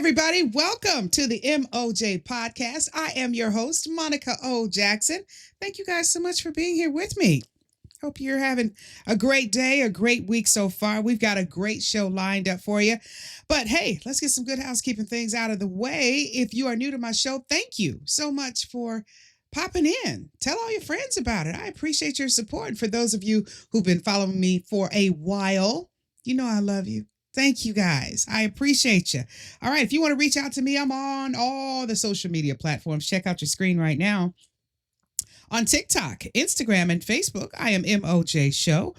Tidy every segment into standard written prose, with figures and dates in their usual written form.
everybody. Welcome to the MOJ podcast. I am your host, Monica O. Jackson. Thank you guys so much for being here with me. Hope you're having a great day, a great week so far. We've got a great show lined up for you. But hey, let's get some good housekeeping things out of the way. If you are new to my show, thank you so much for popping in. Tell all your friends about it. I appreciate your support. And for those of you who've been following me for a while, you know I love you. Thank you guys. I appreciate you. All right. If you want to reach out to me, I'm on all the social media platforms. Check out your screen right now. On TikTok, Instagram, and Facebook, I am MOJ Show.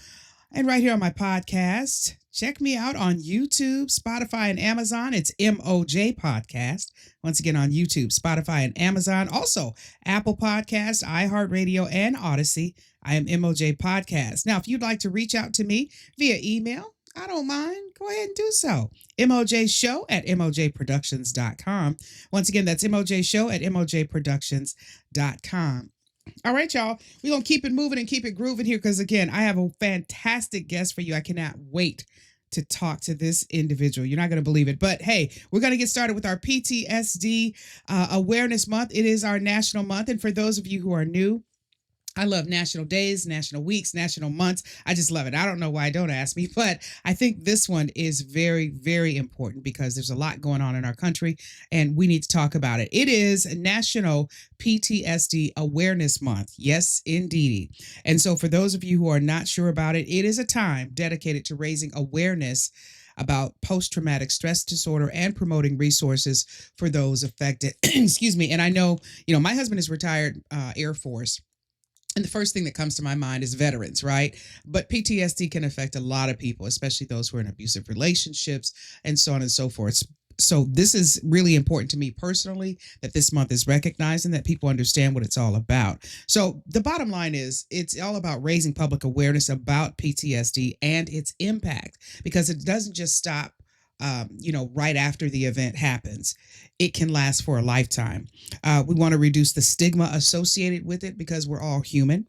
And right here on my podcast, check me out on YouTube, Spotify, and Amazon. It's MOJ Podcast. Once again, on YouTube, Spotify, and Amazon. Also, Apple Podcasts, iHeartRadio, and Odyssey. I am MOJ Podcast. Now, if you'd like to reach out to me via email, I don't mind. Go ahead and do so. MOJshow at mojproductions.com. Once again, that's MOJshow at mojproductions.com. All right, y'all. We're going to keep it moving and keep it grooving here because, again, I have a fantastic guest for you. I cannot wait to talk to this individual. You're not going to believe it. But, hey, we're going to get started with our PTSD Awareness Month. It is our national month. And for those of you who are new, I love national days, national weeks, national months. I just love it. I don't know why, don't ask me, but I think this one is very, very important because there's a lot going on in our country and we need to talk about it. It is National PTSD Awareness Month. Yes, indeed. And so for those of you who are not sure about it, it is a time dedicated to raising awareness about post-traumatic stress disorder and promoting resources for those affected. Excuse me. And I know, my husband is retired Air Force. And the first thing that comes to my mind is veterans, right? But PTSD can affect a lot of people, especially those who are in abusive relationships and so on and so forth. So this is really important to me personally, that this month is recognized and that people understand what it's all about. So the bottom line is it's all about raising public awareness about PTSD and its impact, because it doesn't just stop right after the event happens. It can last for a lifetime. We want to reduce the stigma associated with it because we're all human.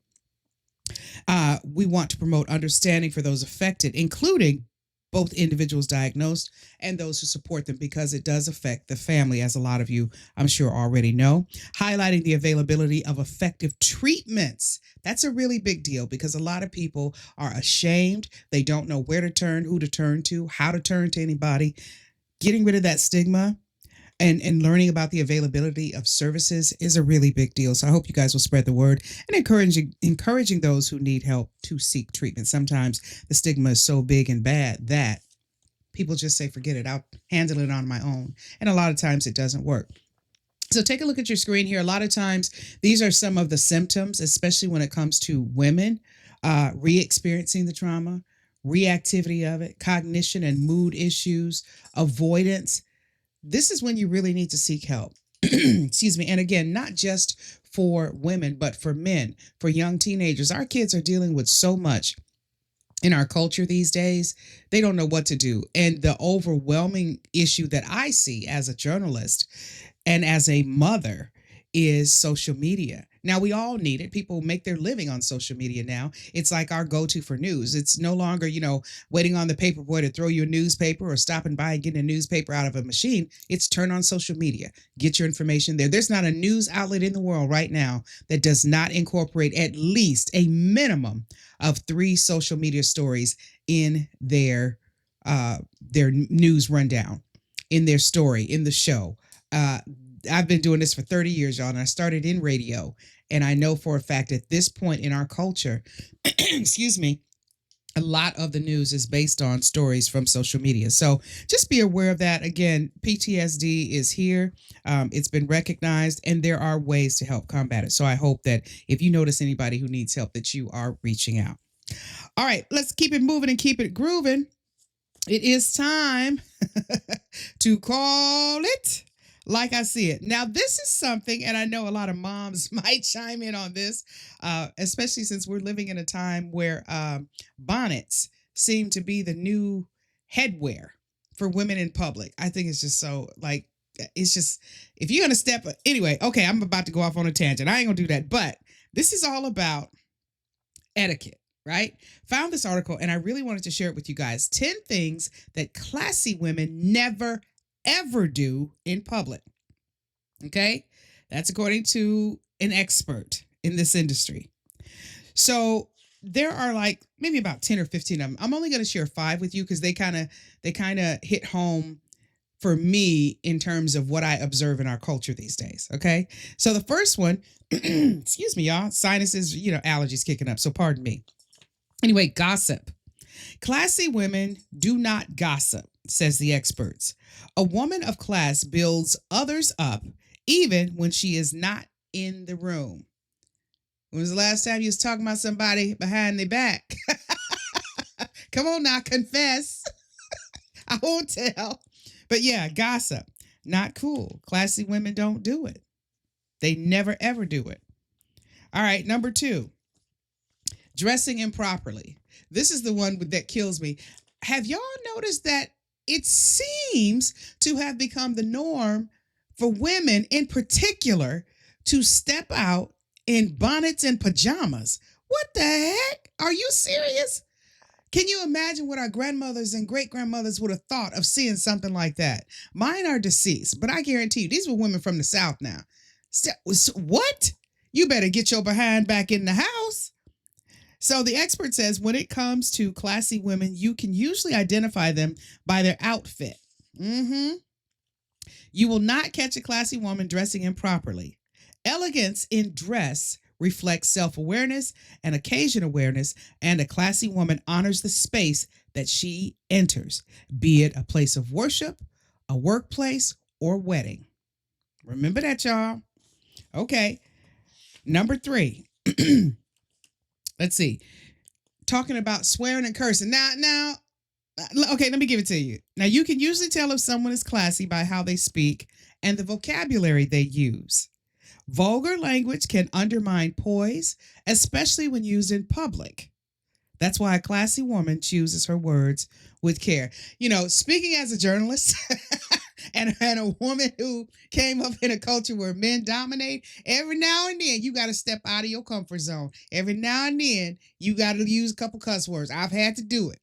We want to promote understanding for those affected, including both individuals diagnosed and those who support them, because it does affect the family, as a lot of you, I'm sure, already know. Highlighting the availability of effective treatments. That's a really big deal because a lot of people are ashamed. They don't know where to turn, who to turn to, how to turn to anybody. Getting rid of that stigma and learning about the availability of services is a really big deal. So I hope you guys will spread the word and encouraging those who need help to seek treatment. Sometimes the stigma is so big and bad that people just say, forget it, I'll handle it on my own. And a lot of times it doesn't work. So take a look at your screen here. A lot of times these are some of the symptoms, especially when it comes to women re-experiencing the trauma, reactivity of it, cognition and mood issues, avoidance. This is when you really need to seek help. Excuse me. And again, not just for women, but for men, for young teenagers. Our kids are dealing with so much in our culture these days. They don't know what to do. And the overwhelming issue that I see as a journalist and as a mother is social media. Now, we all need it. People make their living on social media now. It's like our go-to for news. It's no longer, waiting on the paper boy to throw you a newspaper or stopping by and getting a newspaper out of a machine. It's turn on social media. Get your information there. There's not a news outlet in the world right now that does not incorporate at least a minimum of 3 social media stories in their news rundown, in their story, in the show. I've been doing this for 30 years, y'all, and I started in radio. And I know for a fact at this point in our culture, excuse me, a lot of the news is based on stories from social media. So just be aware of that. Again, PTSD is here. It's been recognized, and there are ways to help combat it. So I hope that if you notice anybody who needs help, that you are reaching out. All right, let's keep it moving and keep it grooving. It is time to call it like I see it. Now, this is something, and I know a lot of moms might chime in on this, especially since we're living in a time where bonnets seem to be the new headwear for women in public. I think it's just so, it's just, if you're going to anyway, okay, I'm about to go off on a tangent. I ain't going to do that, but this is all about etiquette. Right? Found this article and I really wanted to share it with you guys. 10 things that classy women never, ever do in public. Okay. That's according to an expert in this industry. So there are like maybe about 10 or 15 of them. I'm only going to share five with you because they kind of hit home for me in terms of what I observe in our culture these days. Okay. So the first one, excuse me, y'all, sinuses, allergies kicking up. So pardon me. Anyway, gossip. Classy women do not gossip, says the experts. A woman of class builds others up even when she is not in the room. When was the last time you was talking about somebody behind their back? Come on now, confess. I won't tell. But yeah, gossip. Not cool. Classy women don't do it. They never, ever do it. All right, number two, dressing improperly. This is the one that kills me. Have y'all noticed that it seems to have become the norm for women in particular to step out in bonnets and pajamas? What the heck? Are you serious? Can you imagine what our grandmothers and great grandmothers would have thought of seeing something like that? Mine are deceased, but I guarantee you, these were women from the South now. What? You better get your behind back in the house. So the expert says when it comes to classy women, you can usually identify them by their outfit. You will not catch a classy woman dressing improperly. Elegance in dress reflects self-awareness and occasion awareness, and a classy woman honors the space that she enters, be it a place of worship, a workplace, or wedding. Remember that, y'all. Okay. Number three. Let's see. Talking about swearing and cursing. Now, okay, let me give it to you. Now, you can usually tell if someone is classy by how they speak and the vocabulary they use. Vulgar language can undermine poise, especially when used in public. That's why a classy woman chooses her words with care. Speaking as a journalist and a woman who came up in a culture where men dominate, every now and then you got to step out of your comfort zone. Every now and then you got to use a couple cuss words. I've had to do it.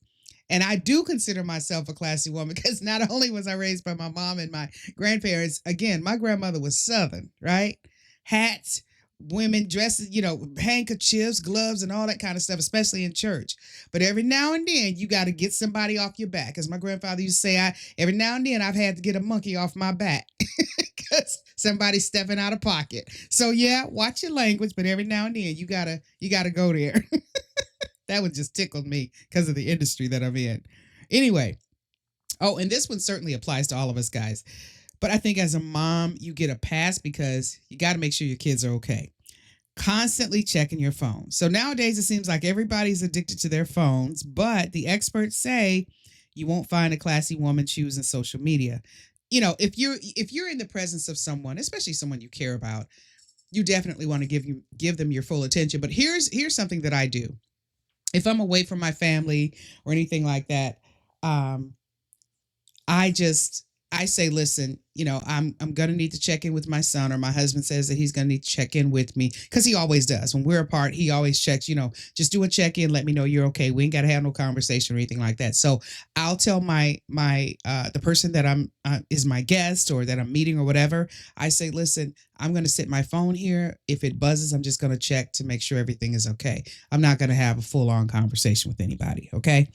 And I do consider myself a classy woman because not only was I raised by my mom and my grandparents, again, my grandmother was Southern, right? Hats, women dresses, handkerchiefs, gloves, and all that kind of stuff, especially in church. But every now and then, you got to get somebody off your back. As my grandfather used to say, every now and then I've had to get a monkey off my back because somebody's stepping out of pocket. So yeah, watch your language, but every now and then you gotta go there. That would just tickle me because of the industry that I'm in. Anyway, and this one certainly applies to all of us guys. But I think as a mom, you get a pass because you got to make sure your kids are okay. Constantly checking your phone. So nowadays, it seems like everybody's addicted to their phones, but the experts say you won't find a classy woman choosing social media. If you're in the presence of someone, especially someone you care about, you definitely want to give them your full attention. But here's something that I do. If I'm away from my family or anything like that, I say, listen, I'm going to need to check in with my son, or my husband says that he's going to need to check in with me because he always does. When we're apart, he always checks, just do a check in. Let me know you're okay. We ain't got to have no conversation or anything like that. So I'll tell the person that is my guest or that I'm meeting or whatever. I say, listen, I'm going to set my phone here. If it buzzes, I'm just going to check to make sure everything is okay. I'm not going to have a full on conversation with anybody. Okay.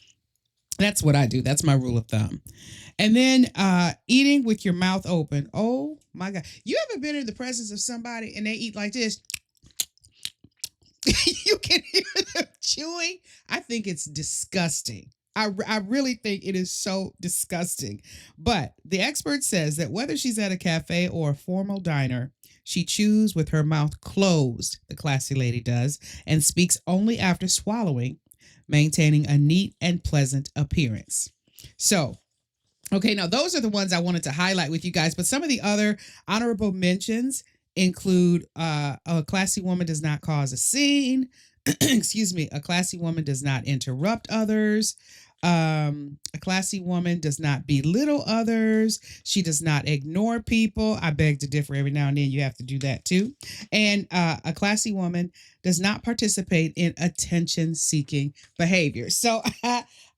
That's what I do. That's my rule of thumb. And then eating with your mouth open. Oh my God. You ever been in the presence of somebody and they eat like this? You can hear them chewing. I think it's disgusting. I really think it is so disgusting. But the expert says that whether she's at a cafe or a formal diner, she chews with her mouth closed, the classy lady does, and speaks only after swallowing, maintaining a neat and pleasant appearance. So, okay, now those are the ones I wanted to highlight with you guys, but some of the other honorable mentions include a classy woman does not cause a scene. Excuse me. A classy woman does not interrupt others. A classy woman does not belittle others. She does not ignore people. I beg to differ. Every now and then you have to do that too. And a classy woman does not participate in attention-seeking behavior. So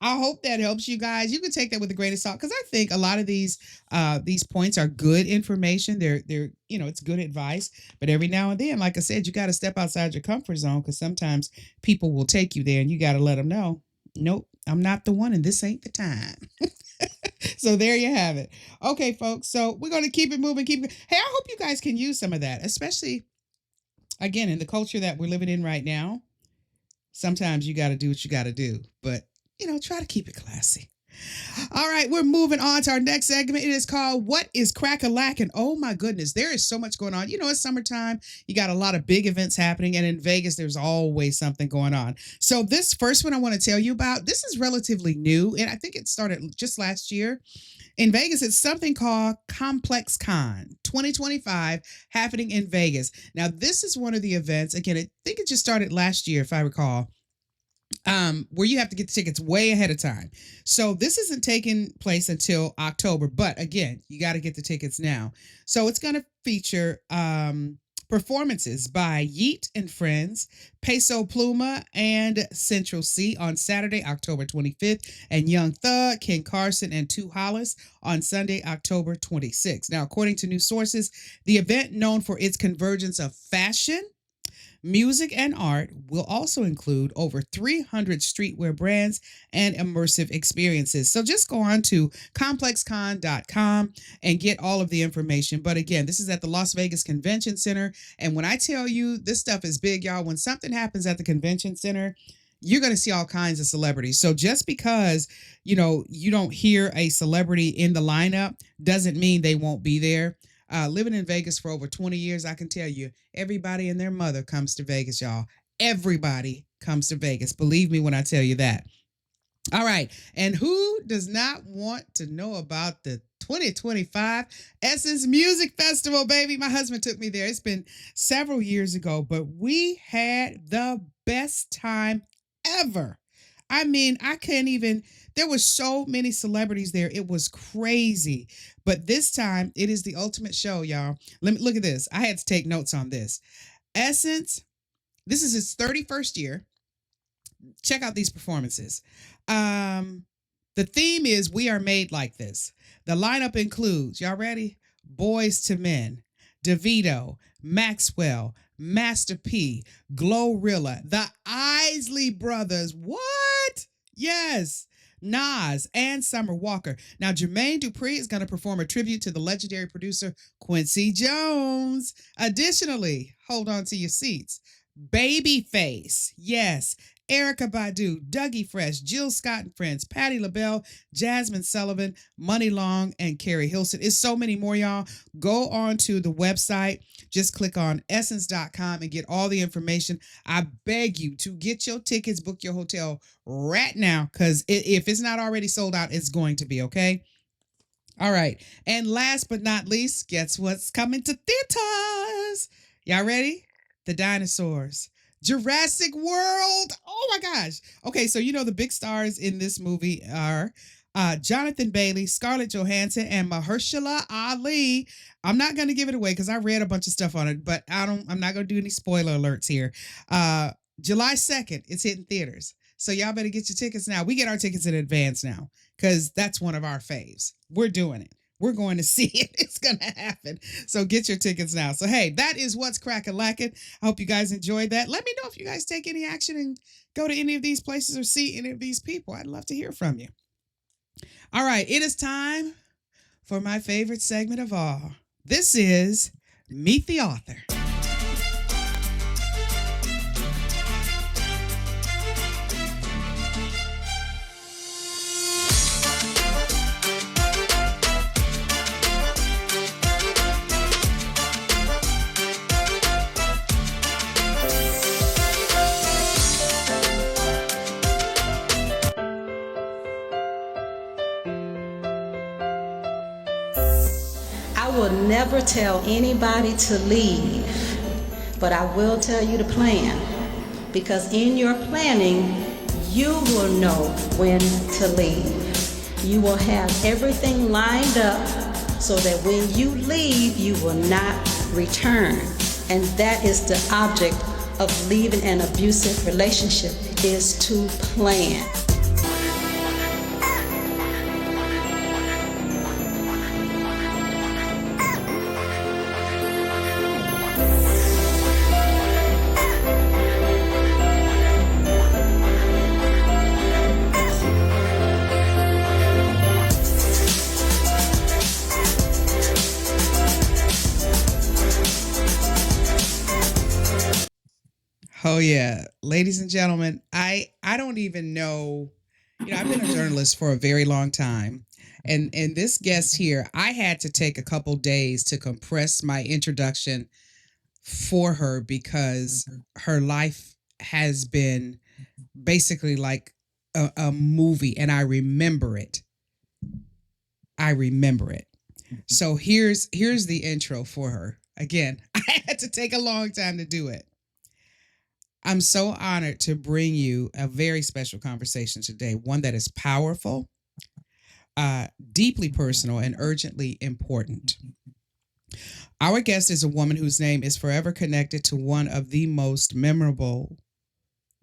I hope that helps you guys. You can take that with a grain of salt because I think a lot of these points are good information. They're it's good advice. But every now and then, like I said, you got to step outside your comfort zone because sometimes people will take you there, and you got to let them know, nope, I'm not the one, and this ain't the time. So there you have it. Okay, folks. So we're going to keep it moving. Hey, I hope you guys can use some of that, especially again in the culture that we're living in right now. Sometimes you got to do what you got to do, but try to keep it classy. All right, we're moving on to our next segment. It is called What is Crack-a-Lackin'? Oh my goodness, there is so much going on. It's summertime. You got a lot of big events happening, and in Vegas, there's always something going on. So this first one I want to tell you about, this is relatively new, and I think it started just last year. In Vegas, it's something called Complex Con 2025 happening in Vegas. Now, this is one of the events, again, I think it just started last year, if I recall, where you have to get the tickets way ahead of time. So this isn't taking place until October, but again, you got to get the tickets now. So it's going to feature performances by Yeet and Friends, Peso Pluma, and Central C on Saturday, October 25th, and Young Thug, Ken Carson, and Two Hollis on Sunday, October 26th. Now, according to news sources, the event, known for its convergence of fashion, music, and art, will also include over 300 streetwear brands and immersive experiences. So just go on to complexcon.com and get all of the information. But again, this is at the Las Vegas Convention Center. And when I tell you this stuff is big, y'all, when something happens at the convention center, you're going to see all kinds of celebrities. So just because, you don't hear a celebrity in the lineup doesn't mean they won't be there. Living in Vegas for over 20 years, I can tell you, everybody and their mother comes to Vegas, y'all. Everybody comes to Vegas. Believe me when I tell you that. All right. And who does not want to know about the 2025 Essence Music Festival, baby? My husband took me there. It's been several years ago, but we had the best time ever. I mean, there were so many celebrities there. It was crazy. But this time, it is the ultimate show, y'all. Let me look at this. I had to take notes on this. Essence, this is his 31st year. Check out these performances. The theme is We Are Made Like This. The lineup includes, y'all ready? Boys to Men, DeVito, Maxwell, Master P, Glorilla, the Isley Brothers. What? Yes. Nas, and Summer Walker. Now, Jermaine Dupri is going to perform a tribute to the legendary producer Quincy Jones. Additionally, hold on to your seats. Babyface, yes. Erykah Badu, Dougie Fresh, Jill Scott and Friends, Patti LaBelle, Jasmine Sullivan, Money Long, and Carrie Hilson. It's so many more, y'all. Go on to the website. Just click on essence.com and get all the information. I beg you to get your tickets, book your hotel right now, because if it's not already sold out, it's going to be, okay? All right. And last but not least, guess what's coming to theaters? Y'all ready? The dinosaurs. Jurassic World. Oh my gosh. Okay, so the big stars in this movie are Jonathan Bailey, Scarlett Johansson, and Mahershala Ali. I'm not going to give it away because I read a bunch of stuff on it, but I'm not going to do any spoiler alerts here. July 2nd, it's hitting theaters. So y'all better get your tickets now. We get our tickets in advance now because that's one of our faves. We're doing it. We're going to see it. It's going to happen. So get your tickets now. So, hey, that is What's Crack-a-Lackin'. I hope you guys enjoyed that. Let me know if you guys take any action and go to any of these places or see any of these people. I'd love to hear from you. All right. It is time for my favorite segment of all. This is Meet the Author. I will never tell anybody to leave, but I will tell you to plan, because in your planning, you will know when to leave. You will have everything lined up so that when you leave, you will not return. And that is the object of leaving an abusive relationship, is to plan. Oh yeah, ladies and gentlemen, I don't even know. I've been a journalist for a very long time, and this guest here, I had to take a couple days to compress my introduction for her because her life has been basically like a movie, and I remember it. I remember it. So here's the intro for her. Again, I had to take a long time to do it. I'm so honored to bring you a very special conversation today, one that is powerful, deeply personal, and urgently important. Our guest is a woman whose name is forever connected to one of the most memorable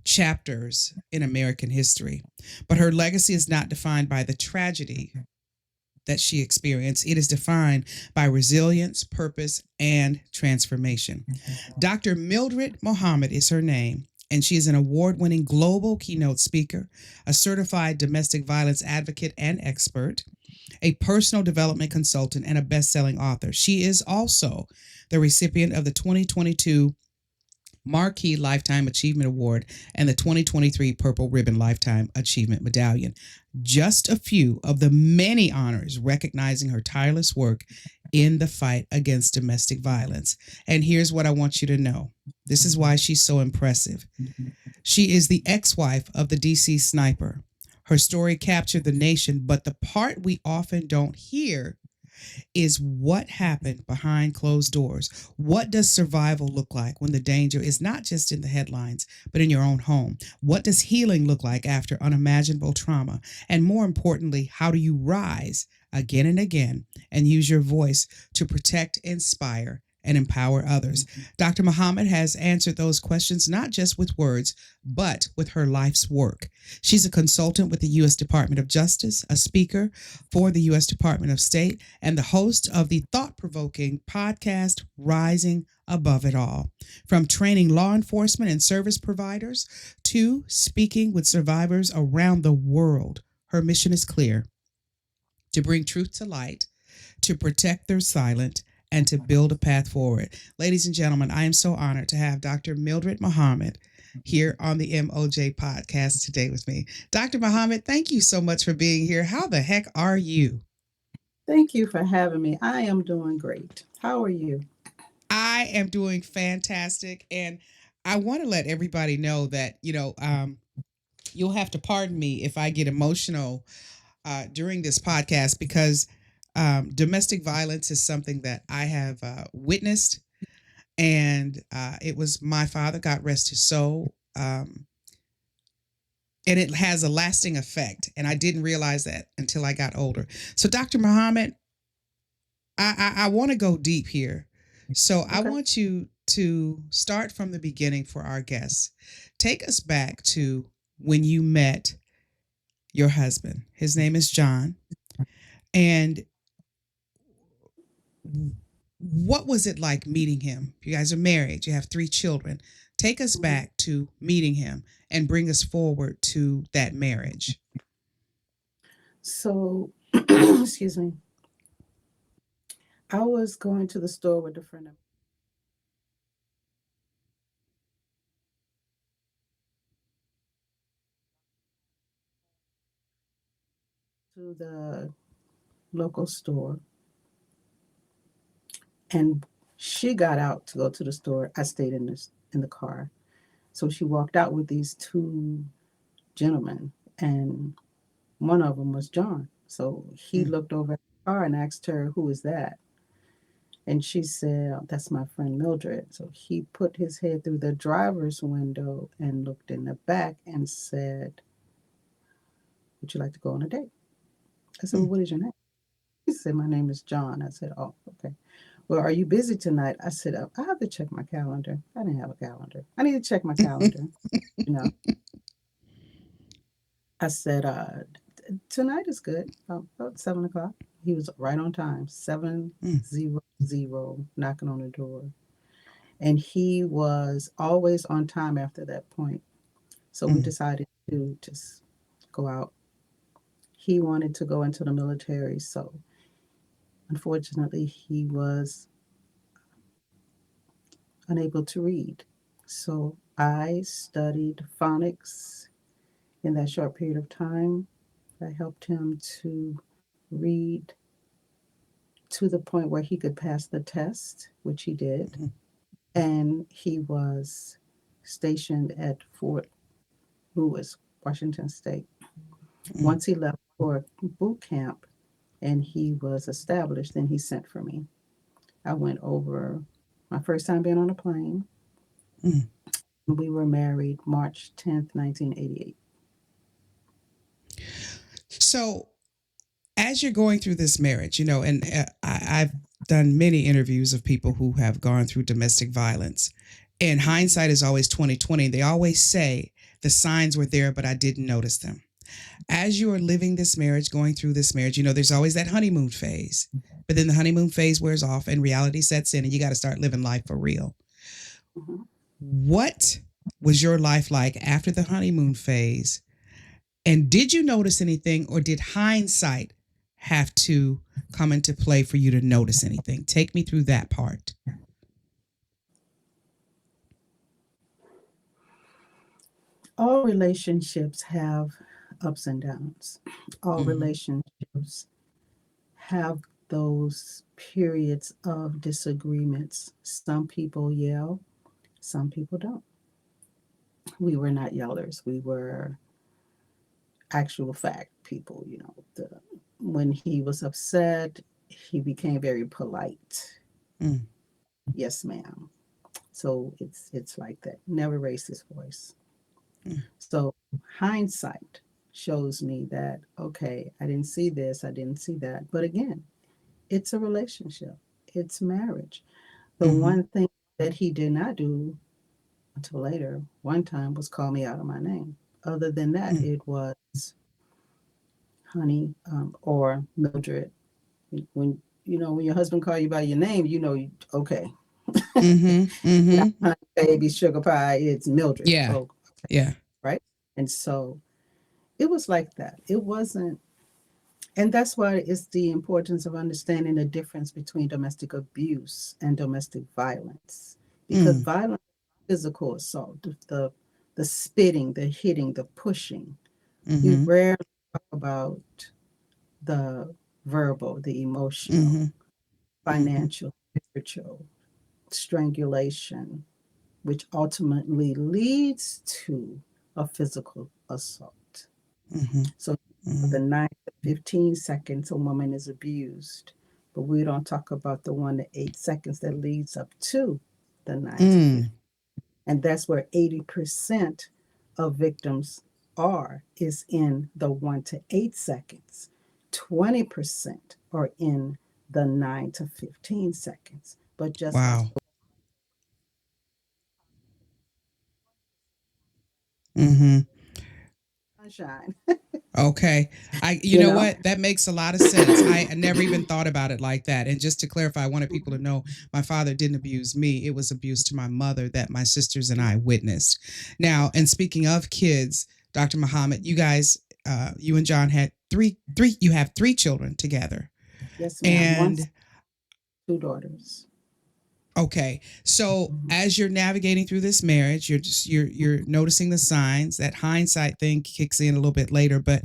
chapters in American history. But her legacy is not defined by the tragedy that she experienced. It is defined by resilience, purpose, and transformation. Dr. Mildred Muhammed is her name, and she is an award winning global keynote speaker, a certified domestic violence advocate and expert, a personal development consultant, and a best selling author. She is also the recipient of the 2022 Marquee Lifetime Achievement Award and the 2023 Purple Ribbon Lifetime Achievement Medallion. Just a few of the many honors recognizing her tireless work in the fight against domestic violence. And here's what I want you to know. This is why she's so impressive. She is the ex-wife of the DC sniper. Her story captured the nation, but the part we often don't hear is what happened behind closed doors. What does survival look like when the danger is not just in the headlines, but in your own home? What does healing look like after unimaginable trauma? And more importantly, how do you rise again and again and use your voice to protect, inspire, and empower others? Dr. Muhammad has answered those questions not just with words, but with her life's work. She's a consultant with the U.S. Department of Justice, a speaker for the U.S. Department of State, and the host of the thought-provoking podcast, Rising Above It All. From training law enforcement and service providers to speaking with survivors around the world, her mission is clear: to bring truth to light, to protect their silent, and to build a path forward. Ladies and gentlemen, I am so honored to have Dr. Mildred Muhammad here on the MOJ podcast today with me. Dr. Muhammad, thank you so much for being here. How the heck are you? Thank you for having me. I am doing great. How are you? I am doing fantastic. And I want to let everybody know that, you'll have to pardon me if I get emotional during this podcast because domestic violence is something that I have witnessed, and it was my father, God rest his soul, and it has a lasting effect. And I didn't realize that until I got older. So, Dr. Muhammad, I want to go deep here. So, I Okay. want you to start from the beginning for our guests. Take us back to when you met your husband. His name is John. And what was it like meeting him? You guys are married, you have 3 children. Take us back to meeting him and bring us forward to that marriage. So, excuse me. I was going to the store with a friend of to the local store, and she got out to go to the store. I stayed in the car. So she walked out with these 2 gentlemen, and one of them was John. So he Mm. looked over at the car and asked her, "Who is that?" And she said, "Oh, that's my friend Mildred." So he put his head through the driver's window and looked in the back and said, "Would you like to go on a date?" I said, "Well, Mm. what is your name?" He said, "My name is John." I said, "Oh, okay. Well, are you busy tonight?" I said, "Oh, I have to check my calendar." I didn't have a calendar. I need to check my calendar. You know, I said, "Tonight is good. About 7 o'clock." He was right on time, Mm. 7:00, knocking on the door. And he was always on time after that point. So we Mm. decided to just go out. He wanted to go into the military, so unfortunately, he was unable to read. So I studied phonics in that short period of time. I helped him to read to the point where he could pass the test, which he did. Mhm. And he was stationed at Fort Lewis, Washington State. Mm. Once he left for boot camp and he was established, then he sent for me. I went over my first time being on a plane. Mm. We were married March 10th, 1988. So, as you're going through this marriage, and I've done many interviews of people who have gone through domestic violence, and hindsight is always 2020. They always say the signs were there, but I didn't notice them. As you are living this marriage, going through this marriage, there's always that honeymoon phase, but then the honeymoon phase wears off and reality sets in, and you got to start living life for real. Mhm. What was your life like after the honeymoon phase? And did you notice anything, or did hindsight have to come into play for you to notice anything? Take me through that part. All relationships have ups and downs. All Mm-hmm. relationships have those periods of disagreements. Some people yell, some people don't. We were not yellers. We were actual fact people. When he was upset, he became very polite. Mm. Yes, ma'am. So it's like that. Never raised his voice. Mm. So hindsight shows me that okay, I didn't see this, I didn't see that. But again, it's a relationship. It's marriage. The Mm-hmm. one thing that he did not do until later, one time, was call me out of my name. Other than that, Mm. it was honey, or Mildred. When your husband call you by your name, okay, Mm-hmm. not Mm-hmm. honey, baby, sugar pie. It's Mildred. Yeah. Oh, Yeah. right. And so it was like that. It wasn't, and that's why it's the importance of understanding the difference between domestic abuse and domestic violence, because Mm. violence, physical assault, the spitting, the hitting, the pushing. We Mm-hmm. rarely talk about the verbal, the emotional, Mm-hmm. Mm-hmm. financial, spiritual, strangulation, which ultimately leads to a physical assault. Mm-hmm. So Mm-hmm. the 9 to 15 seconds a woman is abused, but we don't talk about the 1 to 8 seconds that leads up to the 9 to 15. Mm. And that's where 80% of victims are, is in the 1 to 8 seconds. 20% are in the 9 to 15 seconds. But just like Wow. Mm-hmm. sunshine, Okay. You you know know? what? That makes a lot of sense. I never even thought about it like that. And just to clarify, I wanted people to know my father didn't abuse me. It was abuse to my mother that my sisters and I witnessed. Now, and speaking of kids, Dr. Muhammad, you guys, you and John had you have three children together. Yes, ma'am. Once, And two daughters. okay, so Mhm. as you're navigating through this marriage, you're noticing the signs. That hindsight thing kicks in a little bit later, but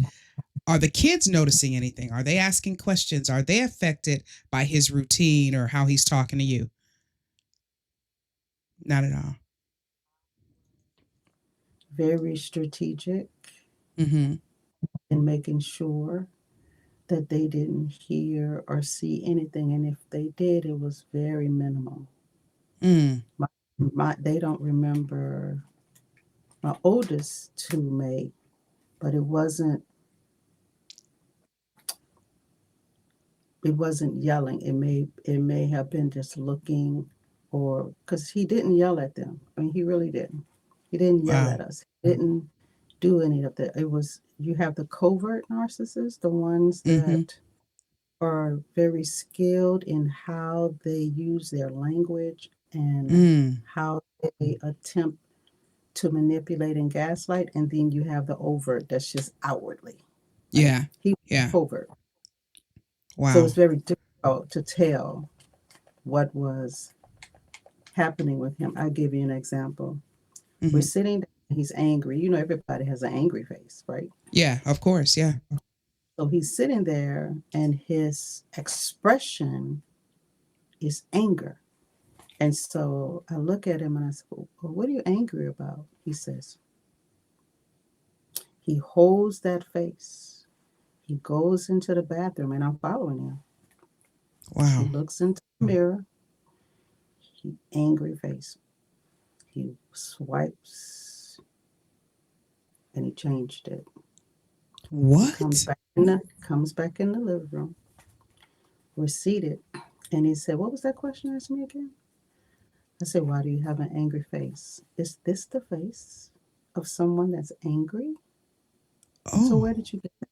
are the kids noticing anything? Are they asking questions? Are they affected by his routine or how he's talking to you? Not at all. Very strategic Mm-hmm. in making sure that they didn't hear or see anything. And if they did, it was very minimal. Mm. They don't remember my oldest two made, but it wasn't yelling. It may have been just looking, or because he didn't yell at them. I mean, he really didn't. He didn't yell Wow. at us. He didn't do any of that. It was, you have the covert narcissists, the ones Mm-hmm. that are very skilled in how they use their language and Mm. how they attempt to manipulate and gaslight. And then you have the overt that's just outwardly, right? Yeah. He was Yeah. covert. So Wow. it's very difficult to tell what was happening with him. I'll give you an example. We're Hmm. sitting there, he's angry. You know, everybody has an angry face, right? Yeah, of course. Yeah. So he's sitting there and his expression is anger. And so I look at him and I say, well, what are you angry about? He says, he holds that face. He goes into the bathroom and I'm following him. He Wow. looks into the mirror, he angry face. He swipes and he changed it. He comes What? back in the living room. We're seated. And he said, what was that question you asked me again? I said, why do you have an angry face? Is this the face of someone that's angry? So Oh, where did you get that?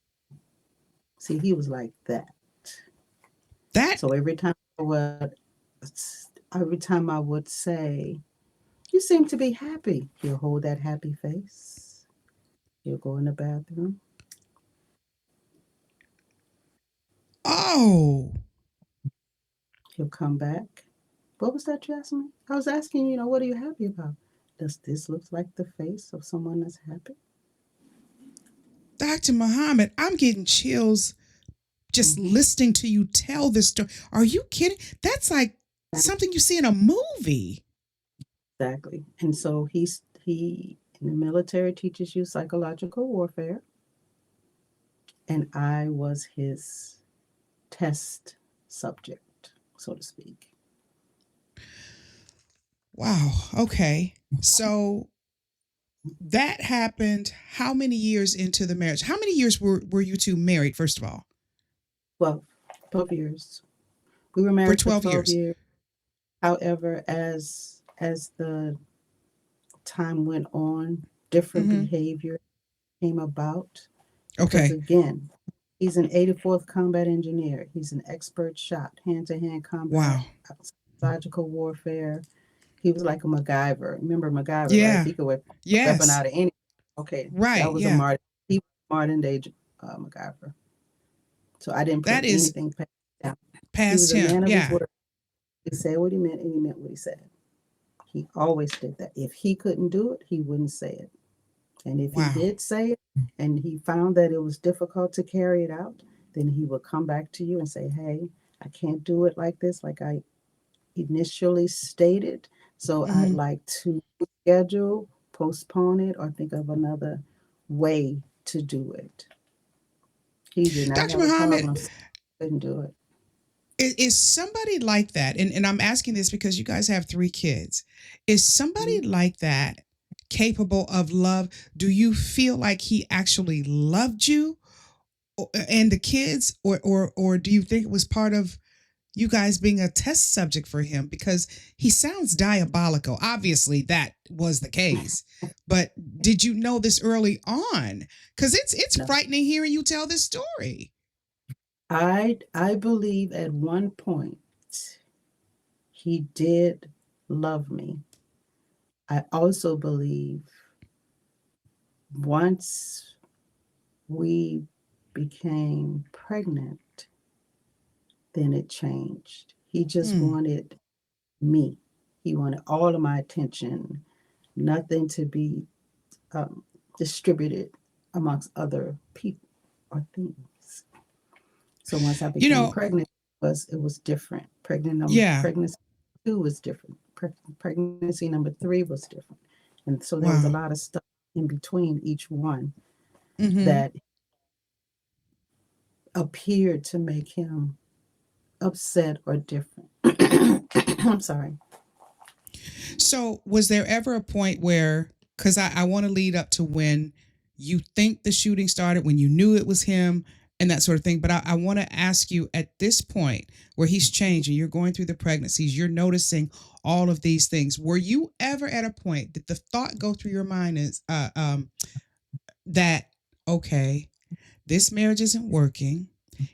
See, he was like that. that. So every time I would say, you seem to be happy, he'll hold that happy face. He'll go in the bathroom. Oh, He'll come back. What was that you asked me? I was asking, what are you happy about? Does this look like the face of someone that's happy? Dr. Muhammad, I'm getting chills just Mm-hmm. listening to you tell this story. Are you kidding? That's like something you see in a movie. Exactly. And so he in the military teaches you psychological warfare, and I was his test subject, so to speak. Wow. Okay. So that happened how many years into the marriage? How many years were you two married, first of all? 12, 12 years. We were For married for 12 12 years. years. However, as the time went on, different Mm-hmm. behavior came about because Okay. again, he's an 84th combat engineer. He's an expert shot, hand-to-hand combat, Wow. psychological warfare. He was like a MacGyver. Remember MacGyver, right? Yeah. He could whip a weapon Yes. out of any. Okay, that Right. was a Yeah. modern. He was modern day MacGyver. So I didn't put That is anything past him. He was past a him. man of his Yeah. word. He said what he meant, and he meant what he said. He always did that. If he couldn't do it, he wouldn't say it. And if he Wow. did say it, and he found that it was difficult to carry it out, then he would come back to you and say, "Hey, I can't do it like this, like I initially stated. So I'd Mm-hmm. like to schedule, postpone it, or think of another way to do it." He did not Dr. have a Muhammad, problem. Couldn't do it. is somebody like that, and I'm asking this because you guys have 3 kids, is somebody Mhm. like that capable of love? Do you feel like he actually loved you and the kids, or do you think it was part of you guys being a test subject for him? Because he sounds diabolical. Obviously that was the case, but did you know this early on? Because it's No. frightening hearing you tell this story. I believe at one point he did love me. I also believe once we became pregnant, then it changed. He just Hmm. wanted me. He wanted all of my attention, nothing to be um, distributed amongst other people or things. So once I You became know, pregnant, it was different. yeah. Pregnancy 2 was different. Pregnancy number 3 was different, and so there was a Wow. lot of stuff in between each one Mm-hmm. that appeared to make him upset or different. I'm sorry. So, was there ever a point where, because I want to lead up to when you think the shooting started, when you knew it was him, and that sort of thing. But I want to ask you at this point where he's changing, you're going through the pregnancies, you're noticing all of these things. Were you ever at a point that the thought go through your mind is that, okay, this marriage isn't working?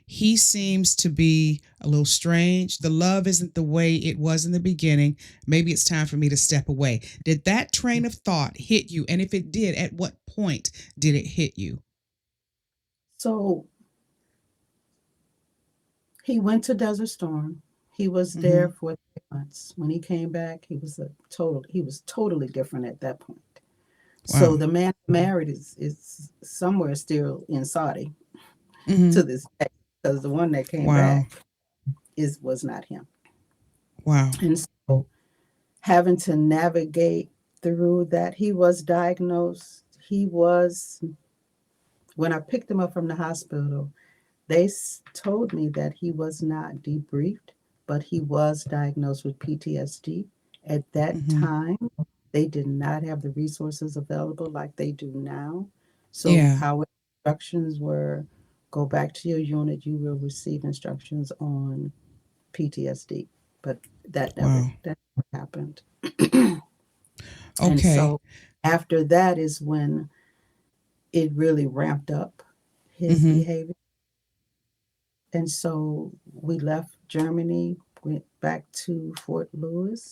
He seems to be a little strange. The love isn't the way it was in the beginning. Maybe it's time for me to step away. Did that train of thought hit you? And if it did, at what point did it hit you? So he went to Desert Storm. He was there Mm-hmm. for 3 months. When he came back, he was totally different at that point. So Wow. the man married is somewhere still in Saudi Mm-hmm. to this day, because the one that came Wow. back was not him. Wow. And so having to navigate through that, he was diagnosed. He was, when I picked him up from the hospital, they told me that he was not debriefed, but he was diagnosed with PTSD. At that Mm-hmm. time, they did not have the resources available like they do now. So, Yeah. how instructions were, go back to your unit, you will receive instructions on PTSD. But Wow. that never happened. And Okay. so, after that is when it really ramped up his Mm-hmm. behavior. And so we left Germany, went back to Fort Mm-hmm.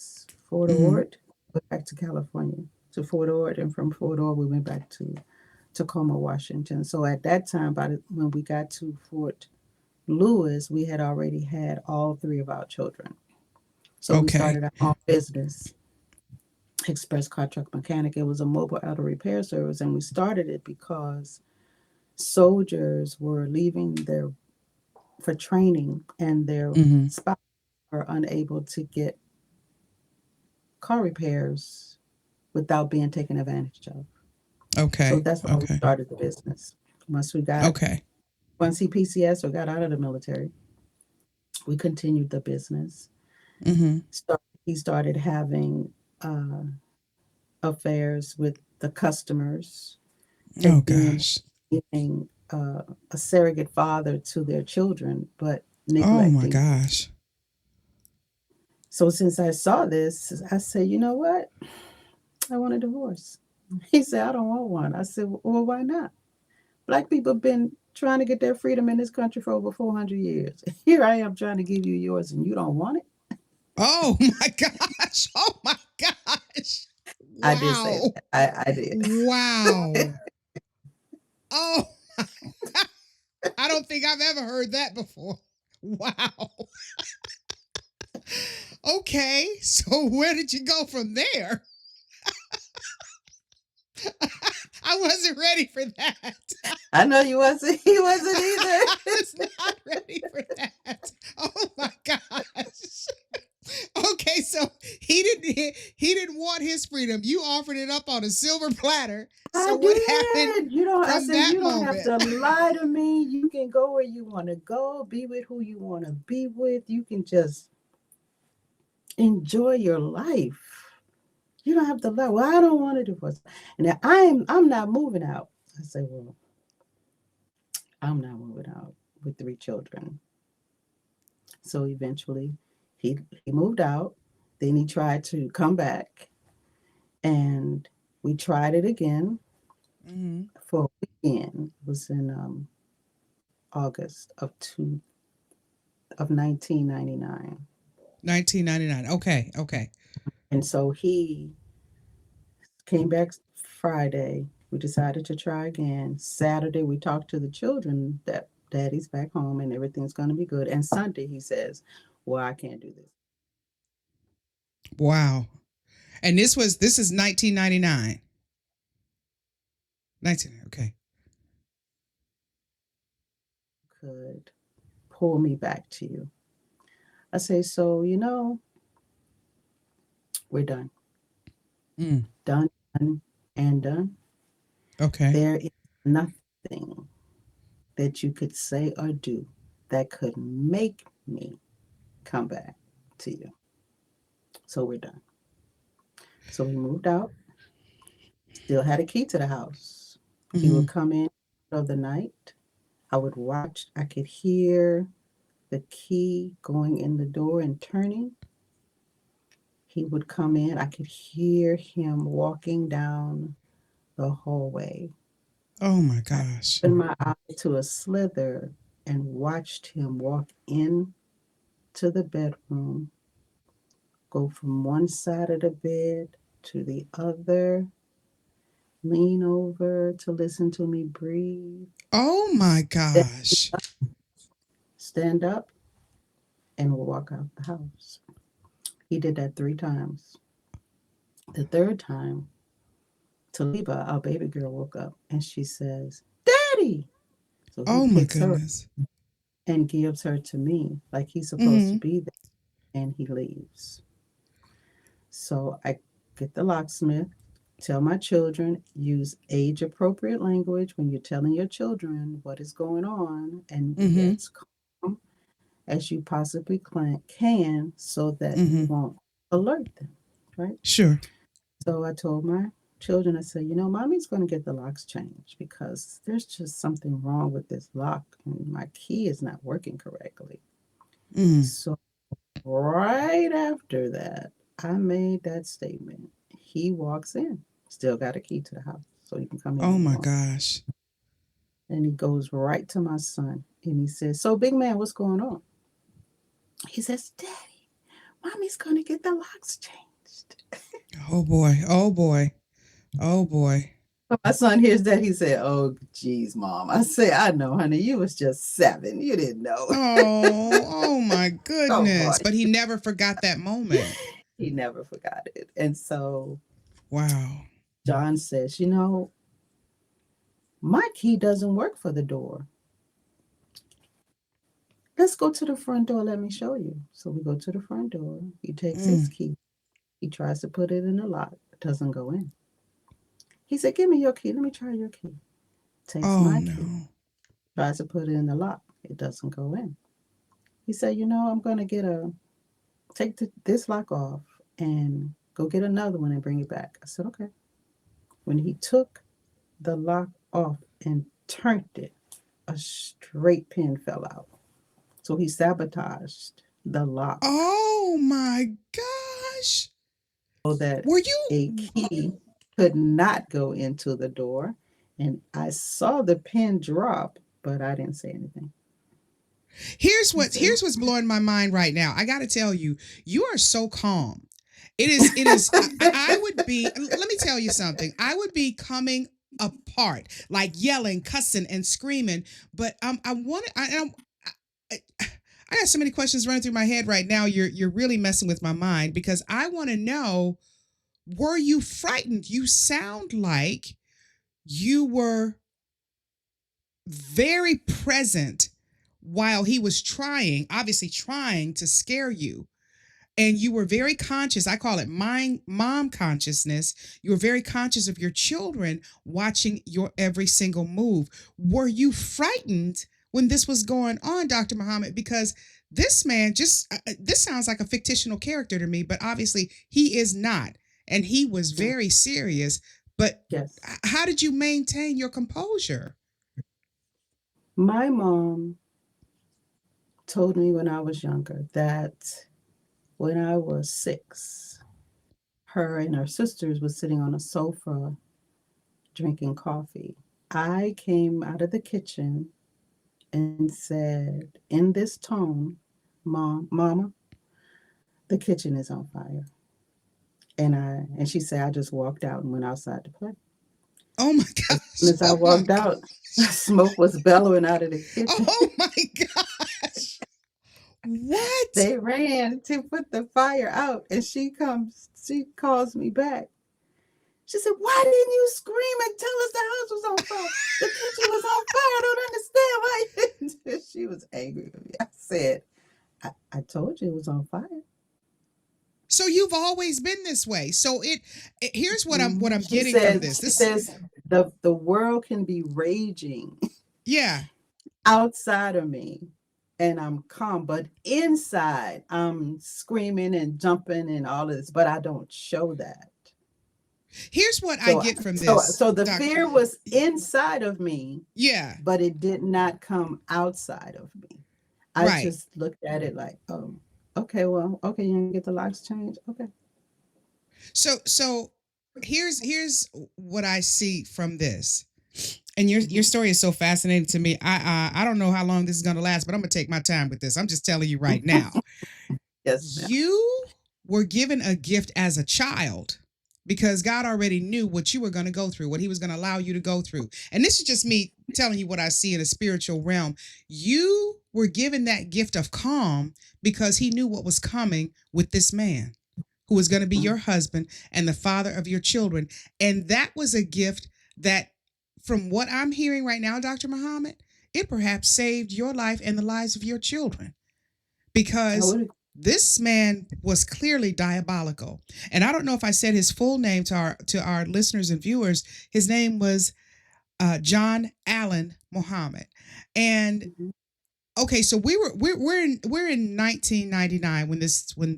Ord, went back to California, to Fort Ord, and from Fort Ord we went back to Tacoma, Washington. So at that time, when we got to Fort Lewis, we had already had all three of our children. So we Okay. started our own business, Express Car Truck Mechanic. It was a mobile auto repair service, and we started it because soldiers were leaving their for training, and their Mm-hmm. spouse are unable to get car repairs without being taken advantage of. So Okay. that's why we Okay. started the business. Once we got Okay. once he PCS or got out of the military, we continued the business. Mm-hmm. He started having uh, affairs with the customers Oh and gosh. being a surrogate father to their children, but Oh my neglecting. gosh. So since I saw this, I said, you know what? I want a divorce. He said, I don't want one. I said, well, why not? Black people have been trying to get their freedom in this country for over 400 years. Here I am trying to give you yours and you don't want it. Oh my gosh. Oh my gosh. I did say Wow. that. I did. Wow. Oh, I don't think I've ever heard that before. Wow. Okay. So where did you go from there? I wasn't ready for that. I know you wasn't. He wasn't either. I was not ready for that. Oh my gosh. Okay, so he didn't want his freedom. You offered it up on a silver platter. I So what happened did. You don't. I from said that you don't have moment? to lie to me. You can go where you want to go. Be with who you want to be with. You can just enjoy your life. You don't have to lie. Well, I don't want to divorce. And I'm not moving out. I say, well, I'm not moving out with three children. So eventually he moved out. Then he tried to come back, and we tried it again Mm-hmm. for a weekend. It was in August of 1999. 1999. Okay, okay. And so he came back Friday. We decided to try again. Saturday, we talked to the children that daddy's back home and everything's going to be good. And Sunday, he says, well, I can't do this. Wow. And this is 1999. 19. Okay. Could pull me back to you. I say, so, we're done. Mm. Done, done, and done. Okay. There is nothing that you could say or do that could make me come back to you. So we're done. So he moved out, still had a key to the house. He Mm-hmm. would come in of the night. I would watch, I could hear the key going in the door and turning. He would come in. I could hear him walking down the hallway. Oh my I gosh. opened my eye to a slither and watched him walk in to the bedroom, go from one side of the bed to the other, lean over to listen to me breathe, Oh my gosh. stand up, and walk out the house. He did that 3 times. The third time, Taliba, our baby girl, woke up and she says, "Daddy!" So he Oh my picks her goodness. and gives her to me like he's supposed to Mm-hmm. be there, and he leaves. So I get the locksmith, tell my children, use age appropriate language when you're telling your children what is going on, and be Mm-hmm. as calm as you possibly can so that you Mm-hmm. won't alert them, right? Sure. So I told my children, I said, mommy's going to get the locks changed because there's just something wrong with this lock and my key is not working correctly. Mm. So right after that, I made that statement. He walks in, still got a key to the house, so he can come in Oh when he my wants. gosh. And he goes right to my son and he says, "So, big man, what's going on?" He says, "Daddy, mommy's going to get the locks changed." Oh boy. Oh boy. Oh boy. So my son hears that. He said, "Oh, geez, mom." I say, "I know, honey. You was just 7. You didn't know." Oh my Come on. goodness. But he never forgot that moment. He never forgot it. And so Wow. John says, "My key doesn't work for the door. Let's go to the front door. Let me show you." So we go to the front door. He takes his Mm. key. He tries to put it in the lock. It doesn't go in. He said, "Give me your key. Let me try your key." Takes Oh my key. no. Tries to put it in the lock. It doesn't go in. He said, "I'm going to take this lock off and go get another one and bring it back." I said, "Okay." When he took the lock off and turned it, a straight pin fell out. So he sabotaged the lock Oh my gosh. so that Were a you key could not go into the door. And I saw the pin drop, but I didn't say anything. I said, here's what's blowing my mind right now. I got to tell you, you are so calm. It is I would be, let me tell you something. I would be coming apart, like yelling, cussing and screaming, but I want I, I got so many questions running through my head right now. You're really messing with my mind because I want to know, were you frightened? You sound like you were very present while he was trying, obviously trying to scare you. And you were very conscious. I call it mom consciousness. You were very conscious of your children watching your every single move. Were you frightened when this was going on, Dr. Muhammad? Because this man this sounds like a fictional character to me, but obviously he is not. And he was very serious. But yes. how did you maintain your composure? My mom told me when I was younger that when I was 6, her and her sisters were sitting on a sofa drinking coffee. I came out of the kitchen and said, in this tone, Mama, the kitchen is on fire. And she said, I just walked out and went outside to play. Oh my As gosh. soon as I Oh my walked out, gosh. smoke was bellowing out of the kitchen. Oh my gosh. What? They ran to put the fire out, and she calls me back. She said, "Why didn't you scream and tell us the house was on fire? The kitchen was on fire. I don't understand why you didn't do it." She was angry with me. I said, I told you it was on fire. So you've always been this way. So here's what I'm She getting from says, this. she says the world can be raging Yeah. outside of me and I'm calm, but inside I'm screaming and jumping and all of this, but I don't show that. Here's what I So get from so this, so the Doc. fear was inside of me, Yeah. but it did not come outside of me. I Right. just looked at it like, oh, okay, well, okay, you didn't get the locks changed. Okay. So here's what I see from this. And your story is so fascinating to me. I don't know how long this is going to last, but I'm going to take my time with this. I'm just telling you right now. Yes, ma'am. You were given a gift as a child because God already knew what you were going to go through, what he was going to allow you to go through. And this is just me telling you what I see in a spiritual realm. You were given that gift of calm because he knew what was coming with this man who was going to be Mm. your husband and the father of your children. And that was a gift that, from what I'm hearing right now, Dr. Muhammad, it perhaps saved your life and the lives of your children, I because would. this man was clearly diabolical. And I don't know if I said his full name to our listeners and viewers. His name was John Allen Muhammad. And Mhm. okay, so we're in 1999 when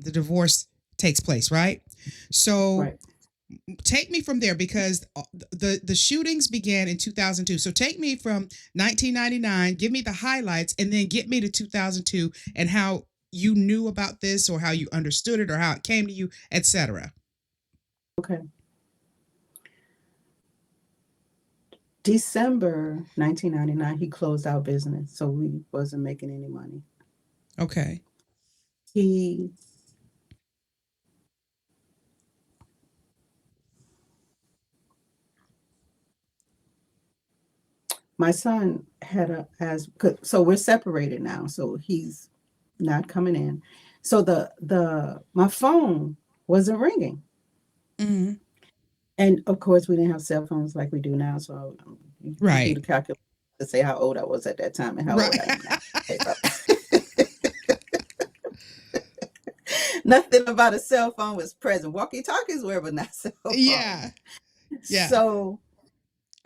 the divorce takes place, right? So Right. take me from there, because the shootings began in 2002. So take me from 1999, give me the highlights, and then get me to 2002 and how you knew about this, or how you understood it, or how it came to you, etc. Okay. December 1999, he closed our business, so we wasn't making any money. Okay. He My son had a as so we're separated now, so he's not coming in. So the my phone wasn't ringing. Hmm. And of course, we didn't have cell phones like we do now. So you could do Right. the calculation to say how old I was at that time and how Right. old I am now. Okay, nothing about a cell phone was present. Walkie talkies were, but not cell Yeah. phones. Yeah. So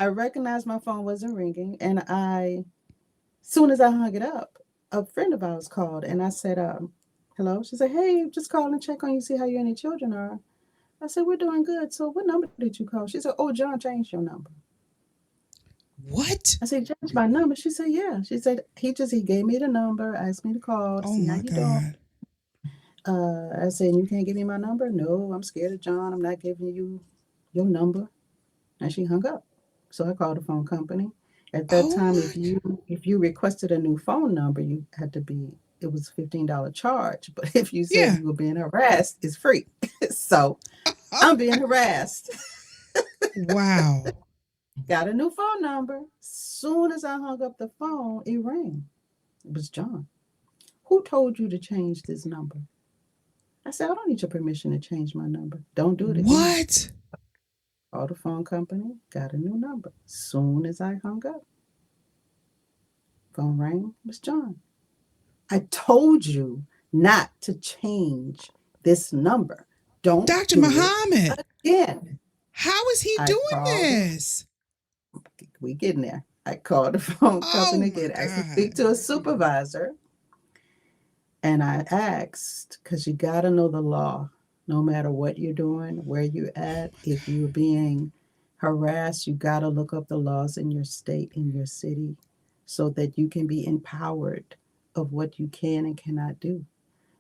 I recognized my phone wasn't ringing. And soon as I hung it up, a friend of ours called and I said, hello. She said, hey, just call and check on you, see how you and your children are. I said, we're doing good. So what number did you call? She said, oh, John changed your number. What? I said, change my number. She said, yeah. She said, he gave me the number, asked me to call to Oh see how my you doing. God. I said, you can't give me my number? No, I'm scared of John. I'm not giving you your number. And she hung up. So I called the phone company. At that Oh time, my if you requested a new phone number, you had to be it was $15 charge. But if you said Yeah. you were being harassed, it's free. So I'm being harassed. Wow. Got a new phone number. Soon as I hung up the phone, it rang. It was John. Who told you to change this number? I said, I don't need your permission to change my number. Don't do it again. What? Called the phone company, got a new number. Soon as I hung up, phone rang, it was John. I told you not to change this number. Don't Dr. do it Muhammad, again. how is he I doing called it. this? We getting there. I called the phone Oh company my again, asked to speak God. to a supervisor. And I asked, because you got to know the law, no matter what you're doing, where you're at. If you're being harassed, you got to look up the laws in your state, in your city, so that you can be empowered of what you can and cannot do.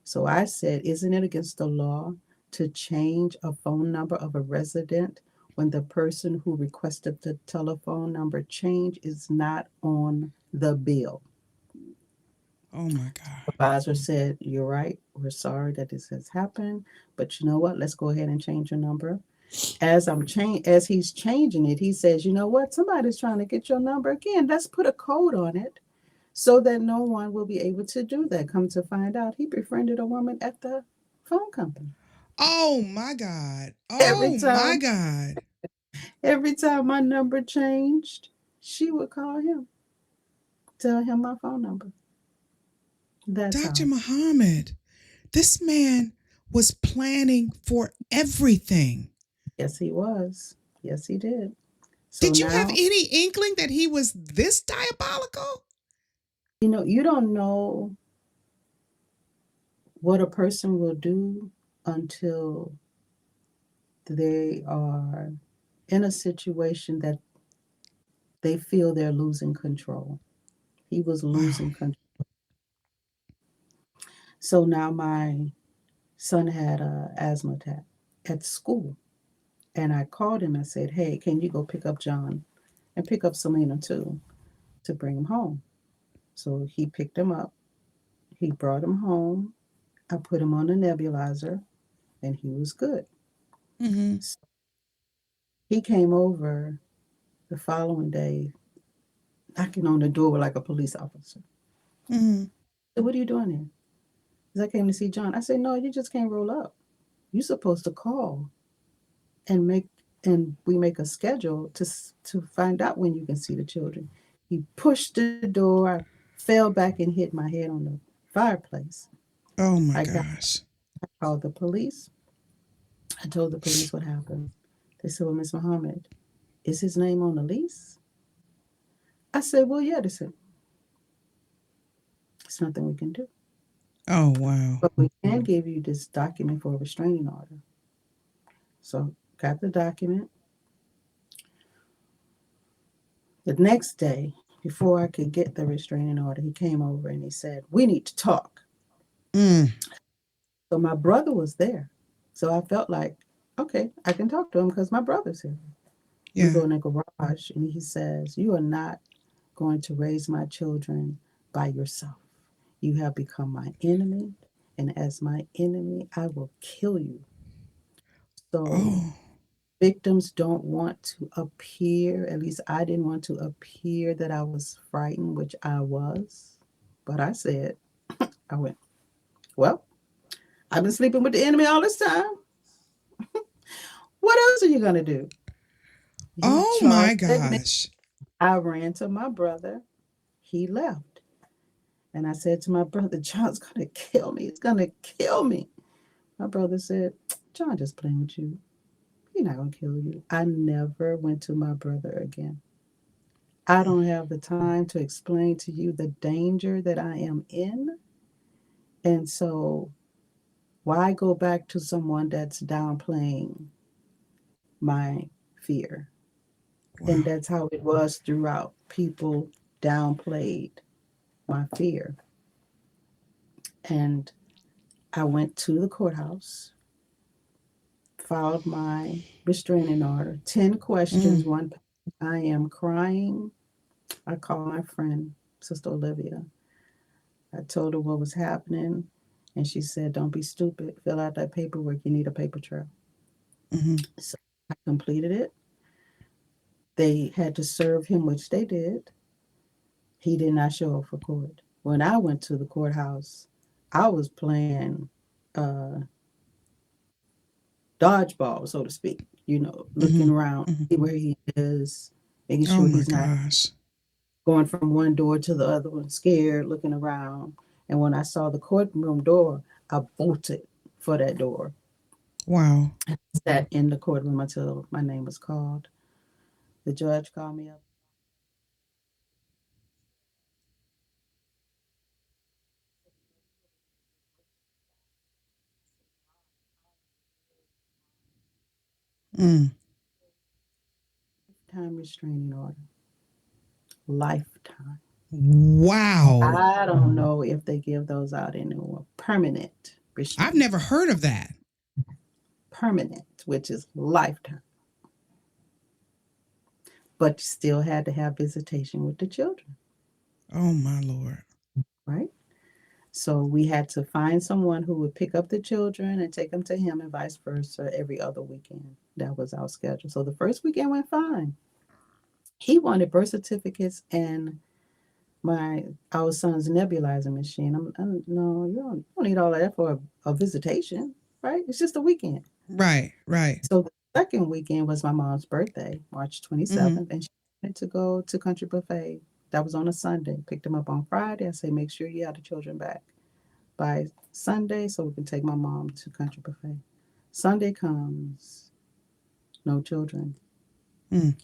So I said, isn't it against the law to change a phone number of a resident when the person who requested the telephone number change is not on the bill? Oh my God. Advisor said, you're right. We're sorry that this has happened, but you know what? Let's go ahead and change your number. As he's changing it, he says, you know what? Somebody's trying to get your number again. Let's put a code on it so that no one will be able to do that. Come to find out, he befriended a woman at the phone company. Oh my God. Every Oh my time, God. every time my number changed, she would call him, tell him my phone number. That's Dr. how. Muhammad, this man was planning for everything. Yes, he was. Yes, he did. So Did you have now, any inkling that he was this diabolical? you don't know what a person will do until they are in a situation that they feel they're losing control. He was Wow. losing control. So now my son had a asthma attack at school. And I called him and said, hey, can you go pick up John and pick up Selena too to bring him home? So he picked him up. He brought him home. I put him on a nebulizer and he was good. Mm-hmm. So he came over the following day knocking on the door like a police officer. Mm-hmm. So what are you doing here? Because I came to see John. I said, no, you just can't roll up. You're supposed to call and we make a schedule to find out when you can see the children. He pushed the door, I fell back and hit my head on the fireplace. Oh my I got gosh. called the police. I told the police what happened. They said, "Well, Miss Muhammad, is his name on the lease?" I said, "Well, yeah." They said, "There's nothing we can do, Oh wow. but we can give you this document for a restraining order." So got the document. The next day, before I could get the restraining order, he came over and he said, "We need to talk." Mm. So my brother was there. So I felt like, okay, I can talk to him because my brother's here. We Yeah. go in the garage and he says, "You are not going to raise my children by yourself. You have become my enemy. And as my enemy, I will kill you." So Oh. victims don't want to appear, at least I didn't want to appear that I was frightened, which I was. But I said, I went, "Well, I've been sleeping with the enemy all this time. What else are you going to do?" He Oh charged my at me. gosh. I ran to my brother. He left. And I said to my brother, "John's going to kill me. He's going to kill me." My brother said, "John just playing with you. He's not going to kill you." I never went to my brother again. I don't have the time to explain to you the danger that I am in. And so, why go back to someone that's downplaying my fear? And Wow. that's how it was throughout. People downplayed my fear. And I went to the courthouse, filed my restraining order, 10 questions, Mm. one page. I am crying. I called my friend, Sister Olivia. I told her what was happening, and she said, "Don't be stupid. Fill out that paperwork. You need a paper trail." Mm-hmm. So I completed it. They had to serve him, which they did. He did not show up for court. When I went to the courthouse, I was playing uh, dodgeball, so to speak, looking Mm-hmm. around, Mm-hmm. see where he is, making Oh sure my he's not gosh. going from one door to the other one, scared, looking around. And when I saw the courtroom door, I bolted for that door. Wow. Sat in the courtroom until my name was called. The judge called me up. Mm. Lifetime restraining order. Lifetime. Wow. I don't know if they give those out anymore. Permanent I've restraining. never heard of that. Permanent, which is lifetime. But you still had to have visitation with the children, Oh my Lord. right? So we had to find someone who would pick up the children and take them to him and vice versa every other weekend. That was our schedule. So the first weekend went fine. He wanted birth certificates and my our son's nebulizer machine. No, you don't need all of that for a visitation, right? It's just a weekend. Right. Right. So the second weekend was my mom's birthday, March Mm-hmm. 27th, and she wanted to go to Country Buffet. That was on a Sunday. Picked him up on Friday. I said, "Make sure you have the children back by Sunday so we can take my mom to Country Buffet." Sunday comes, no children. Mm.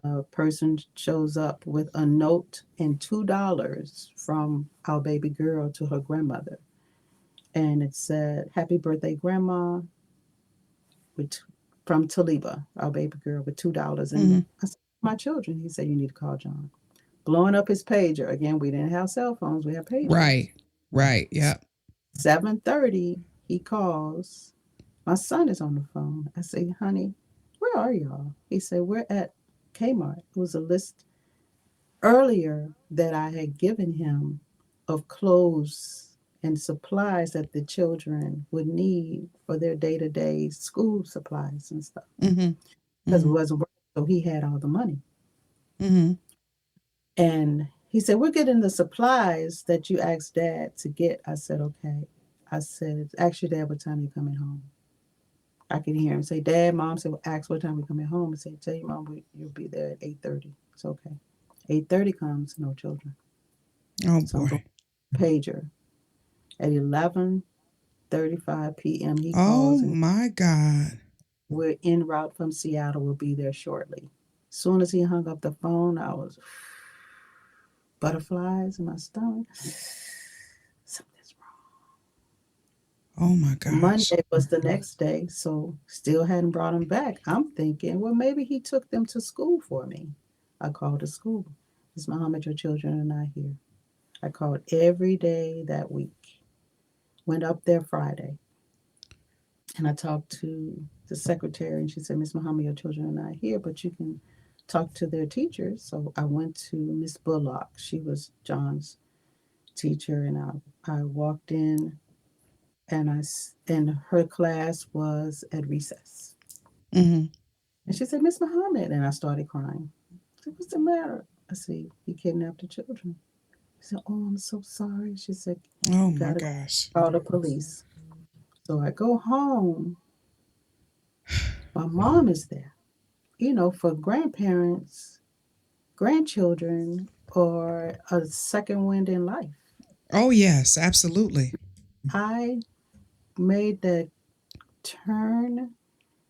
A person shows up with a note and $2 from our baby girl to her grandmother. And it said, "Happy birthday, Grandma," with, from Taliba, our baby girl, with $2. Mm-hmm. And I said, "My children." He said, "You need to call John." Blowing up his pager. Again, we didn't have cell phones, we had pagers. Right. Right. Yep. 7:30, he calls. My son is on the phone. I say, "Honey, where are y'all?" He said, "We're at Kmart." It was a list earlier that I had given him of clothes and supplies that the children would need for their day-to-day school supplies and stuff. Mm-hmm. Because it Mm-hmm. wasn't working, so he had all the money. Mm-hmm. And he said, "We're getting the supplies that you asked Dad to get." I said, "Okay." I said, "Ask your dad what time you're coming home." I could hear him say, "Dad, Mom," say, well, ask what time we coming home. And say, "Tell your mom you'll be there at 8:30." It's okay. 8:30 comes, no children. Oh So I'm going boy. pager. At 11:35 p.m. he Oh calls and my God. we're en route from Seattle. We'll be there shortly. As soon as he hung up the phone, I was butterflies in my stomach. Something's Oh my wrong. gosh. Monday was the next day, so still hadn't brought him back. I'm thinking, well, maybe he took them to school for me. I called the school. Miss Muhammad, your children are not here. I called every day that week. Went up there Friday, and I talked to the secretary, and she said, "Miss Muhammad, your children are not here, but you can talk to their teachers." So I went to Miss Bullock. She was John's teacher, and I walked in, and and her class was at recess, Mm-hmm. and she said, "Miss Muhammad," and I started crying. I said, "What's the matter?" I said, "He kidnapped the children." She said, "Oh, I'm so sorry." She said, Oh "You my gotta gosh. call the police." So I go home. My mom is there. For grandparents, grandchildren, or a second wind in life. Oh yes, absolutely. I made that turn.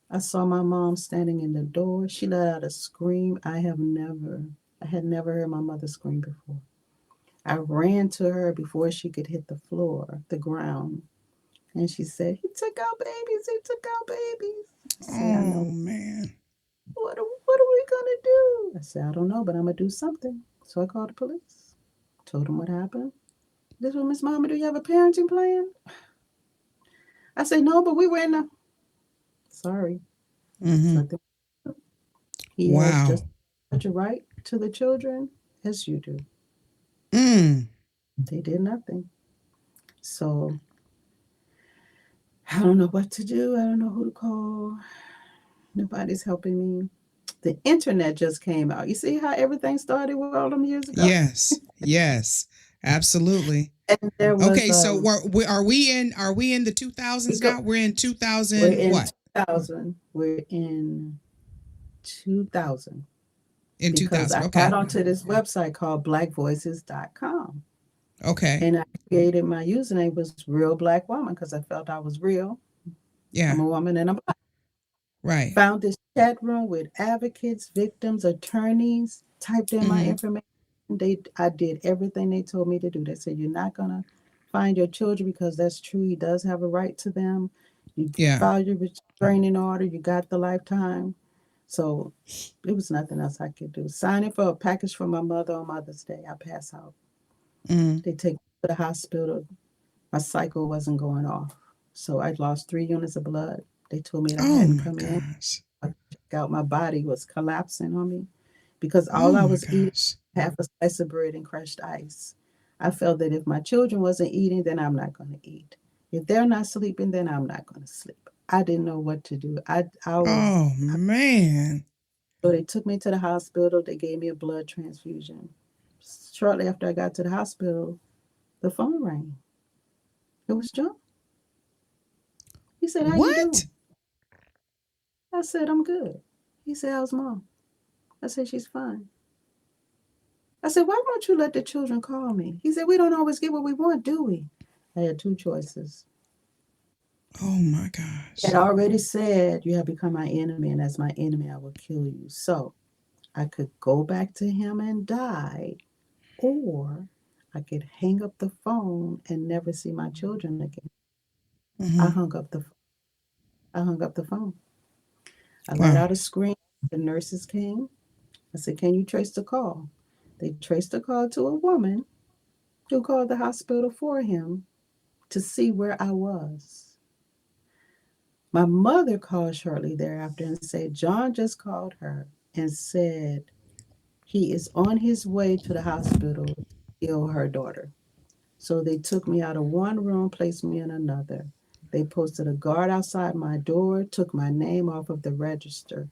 I saw my mom standing in the door. She let out a scream. I had never heard my mother scream before. I ran to her before she could hit the floor, the ground, and she said, "He took out babies. He took out babies." I said, "I Oh know. man. What are we gonna do?" I said, "I don't know, but I'm gonna do something." So I called the police. Told them what happened. This was, "Miss Mama, do you have a parenting plan?" I said, "No, but we were in the." Sorry. It's Mm-hmm. nothing. He has Wow. just such a right to the children as you do. Mm. They did nothing. So I don't know what to do. I don't know who to call. Nobody's helping me. The internet just came out. You see how everything started with all them years ago? Yes. Yes. Absolutely. And there was Okay, so are we in the 2000s go, now? We're in we're 2000 in what? 2000. We're in 2000 In because 2000. I got Okay. onto this website called blackvoices.com. Okay. And I created my username was Real Black Woman because I felt I was real. Yeah. I'm a woman and I'm black. Right. Found this chat room with advocates, victims, attorneys, typed in my Mm-hmm. information. I did everything they told me to do. They said, "You're not gonna find your children because that's true. He does have a right to them. You Yeah. filed your restraining order, you got the lifetime." So it was nothing else I could do. Signing for a package for my mother on Mother's Day. I pass out. Mm-hmm. They take me to the hospital. My cycle wasn't going off. So I lost 3 units of blood. They told me that I Oh hadn't my come in. gosh. I checked out, my body was collapsing on me because Oh all I my was eating gosh. half a slice of bread and crushed ice. I felt that if my children wasn't eating, then I'm not going to eat. If they're not sleeping, then I'm not going to sleep. I didn't know what to do. I was Oh man. So they took me to the hospital. They gave me a blood transfusion. Shortly after I got to the hospital, the phone rang. It was John. He said, "How you What? doing?" I said, "I'm good." He said, "How's mom?" I said, "She's fine." I said, "Why won't you let the children call me?" He said, "We don't always get what we want, do we?" I had two choices. Oh my He had gosh. already said, "You have become my enemy, and as my enemy, I will kill you." So I could go back to him and die, or I could hang up the phone and never see my children again. I Mm-hmm. hung up the I hung up the phone. I let Wow. out a scream. The nurses came. I said, "Can you trace the call?" They traced the call to a woman who called the hospital for him to see where I was. My mother called shortly thereafter and said, "John just called her and said he is on his way to the hospital to kill her daughter." So they took me out of one room, placed me in another. They posted a guard outside my door, took my name off of the register.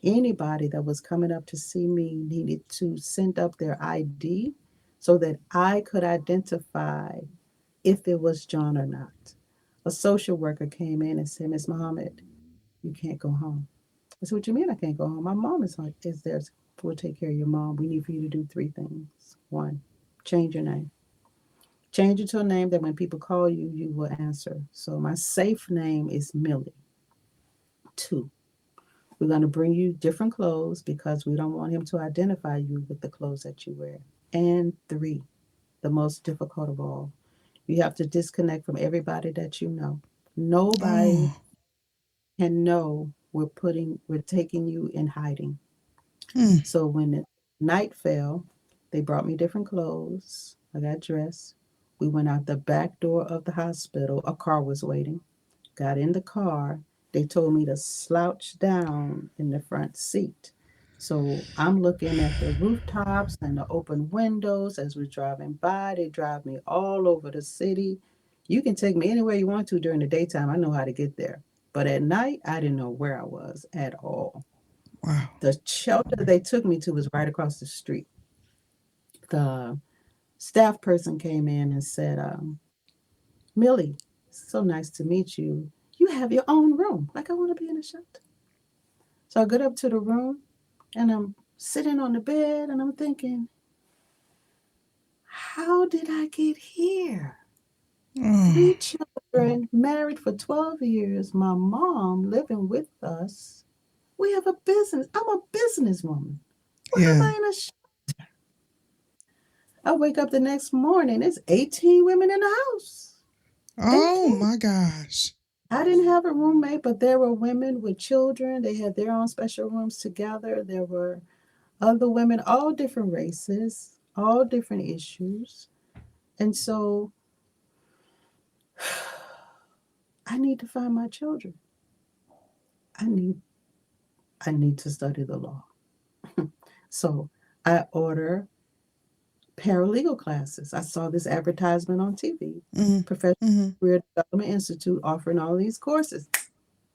Anybody that was coming up to see me needed to send up their ID so that I could identify if it was John or not. A social worker came in and said, "Miss Muhammad, You can't go home. I said, what you mean I can't go home? My mom is like, is there? We'll take care of your mom. We need for you to do three things. One, change your name. Change it to a name that when people call you, you will answer. So my safe name is Millie. Two, we're going to bring you different clothes because we don't want him to identify you with the clothes that you wear. And three, the most difficult of all, you have to disconnect from everybody that you know. Nobody Oh. can know we're taking you in hiding. Mm. So when the night fell, they brought me different clothes. I got dressed. We went out the back door of the hospital. A car was waiting. Got in the car. They told me to slouch down in the front seat. So I'm looking at the rooftops and the open windows as we're driving by. They drive me all over the city. You can take me anywhere you want to during the daytime. I know how to get there. But at night, I didn't know where I was at all. Wow. The shelter they took me to was right across the street. The staff person came in and said, Millie, so nice to meet you. You have your own room. Like, I want to be in a shelter. So I get up to the room and I'm sitting on the bed and I'm thinking, how did I get here? Oh. Three children, married for 12 years, my mom living with us. We have a business. I'm a businesswoman. Why am Yeah. I in a I wake up the next morning, it's 18 women in the house. Oh 18. my gosh. I didn't have a roommate, but there were women with children. They had their own special rooms together. There were other women, all different races, all different issues. And so I need to find my children. I need I need to study the law. So I order paralegal classes. I saw this advertisement on TV, Mm-hmm. Professional Mm-hmm. Career Development Institute offering all these courses.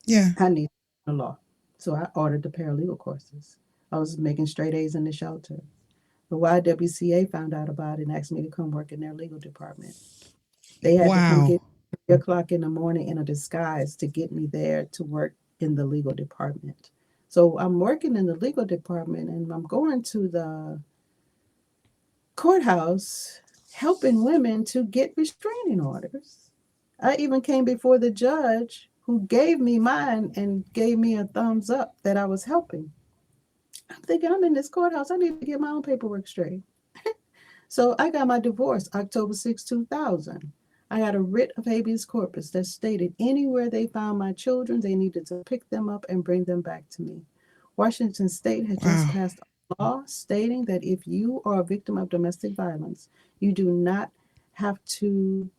Yeah. I need the law. So I ordered the paralegal courses. I was making straight A's in the shelter. The YWCA found out about it and asked me to come work in their legal department. They had to come Wow. get 3 o'clock in the morning in a disguise to get me there to work in the legal department. So I'm working in the legal department and I'm going to the courthouse helping women to get restraining orders. I even came before the judge who gave me mine and gave me a thumbs up that I was helping. I'm thinking, I'm in this courthouse. I need to get my own paperwork straight. So I got my divorce October 6, 2000. I got a writ of habeas corpus that stated anywhere they found my children, they needed to pick them up and bring them back to me. Washington State had just Wow. passed a law stating that if you are a victim of domestic violence, you do not have to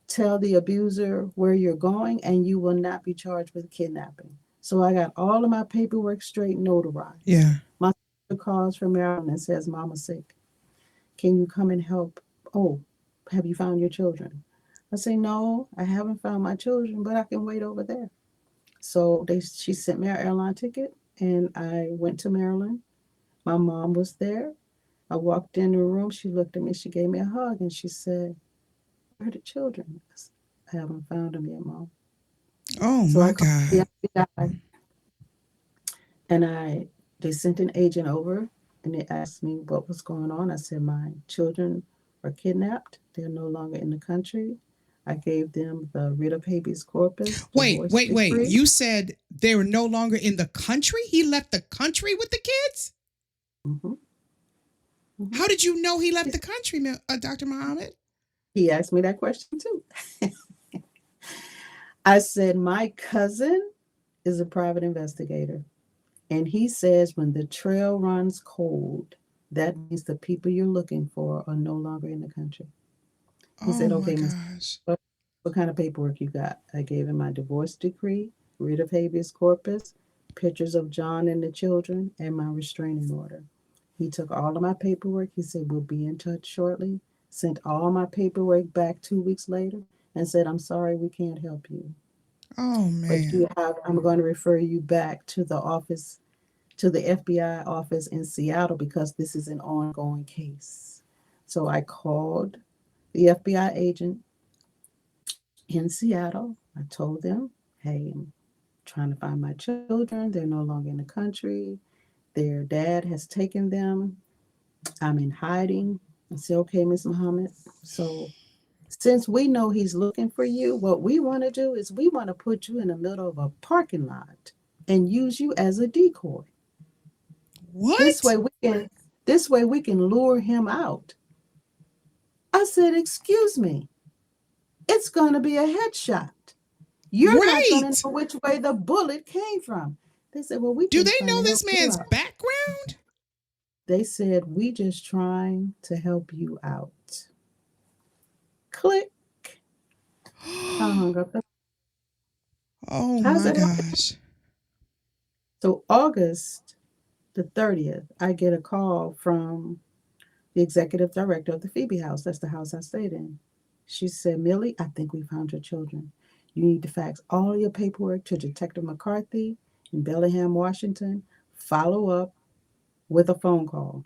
tell the abuser where you're going and you will not be charged with kidnapping. So I got all of my paperwork straight notarized. Yeah. My sister calls from Maryland and says, Mama's sick. Can you come and help? Oh, have you found your children? I say, no, I haven't found my children, but I can wait over there. So she sent me an airline ticket and I went to Maryland. My mom was there. I walked in the room. She looked at me. She gave me a hug and she said, where are the children? I haven't found them yet, Mom. Oh So I my called God. the FBI and they sent an agent over and they asked me what was going on. I said, my children are kidnapped. They're no longer in the country. I gave them the writ of habeas corpus, Wait, divorce wait, wait. decree. You said they were no longer in the country? He left the country with the kids? hmm hmm How did you know he left the country, Dr. Muhammad? He asked me that question too. I said, my cousin is a private investigator. And he says when the trail runs cold, that means the people you're looking for are no longer in the country. He Oh said, my okay, Miss, gosh. what kind of paperwork you got? I gave him my divorce decree, writ of habeas corpus, pictures of John and the children, and my restraining order. He took all of my paperwork. He said, we'll be in touch shortly. Sent all my paperwork back 2 weeks later and said, I'm sorry, we can't help you. Oh But man. I'm going to refer you back to the office, to the FBI office in Seattle because this is an ongoing case. So I called the FBI agent in Seattle. I told them, hey, I'm trying to find my children. They're no longer in the country. Their dad has taken them. I'm in hiding. I said, okay, Miss Muhammad. So since we know he's looking for you, what we want to do is we want to put you in the middle of a parking lot and use you as a decoy. This What? way we can this way we can lure him out. I said, excuse me, it's gonna be a headshot. You're not gonna Right. know which way the bullet came from. They said, well, we Do just they trying know to help this you man's out. background? They said, we just trying to help you out. Click. I hung up the Oh how's my that help? gosh. So August the 30th, I get a call from the executive director of the Phoebe House. That's the house I stayed in. She said, Millie, I think we found your children. You need to fax all your paperwork to Detective McCarthy in Bellingham, Washington. Follow up with a phone call.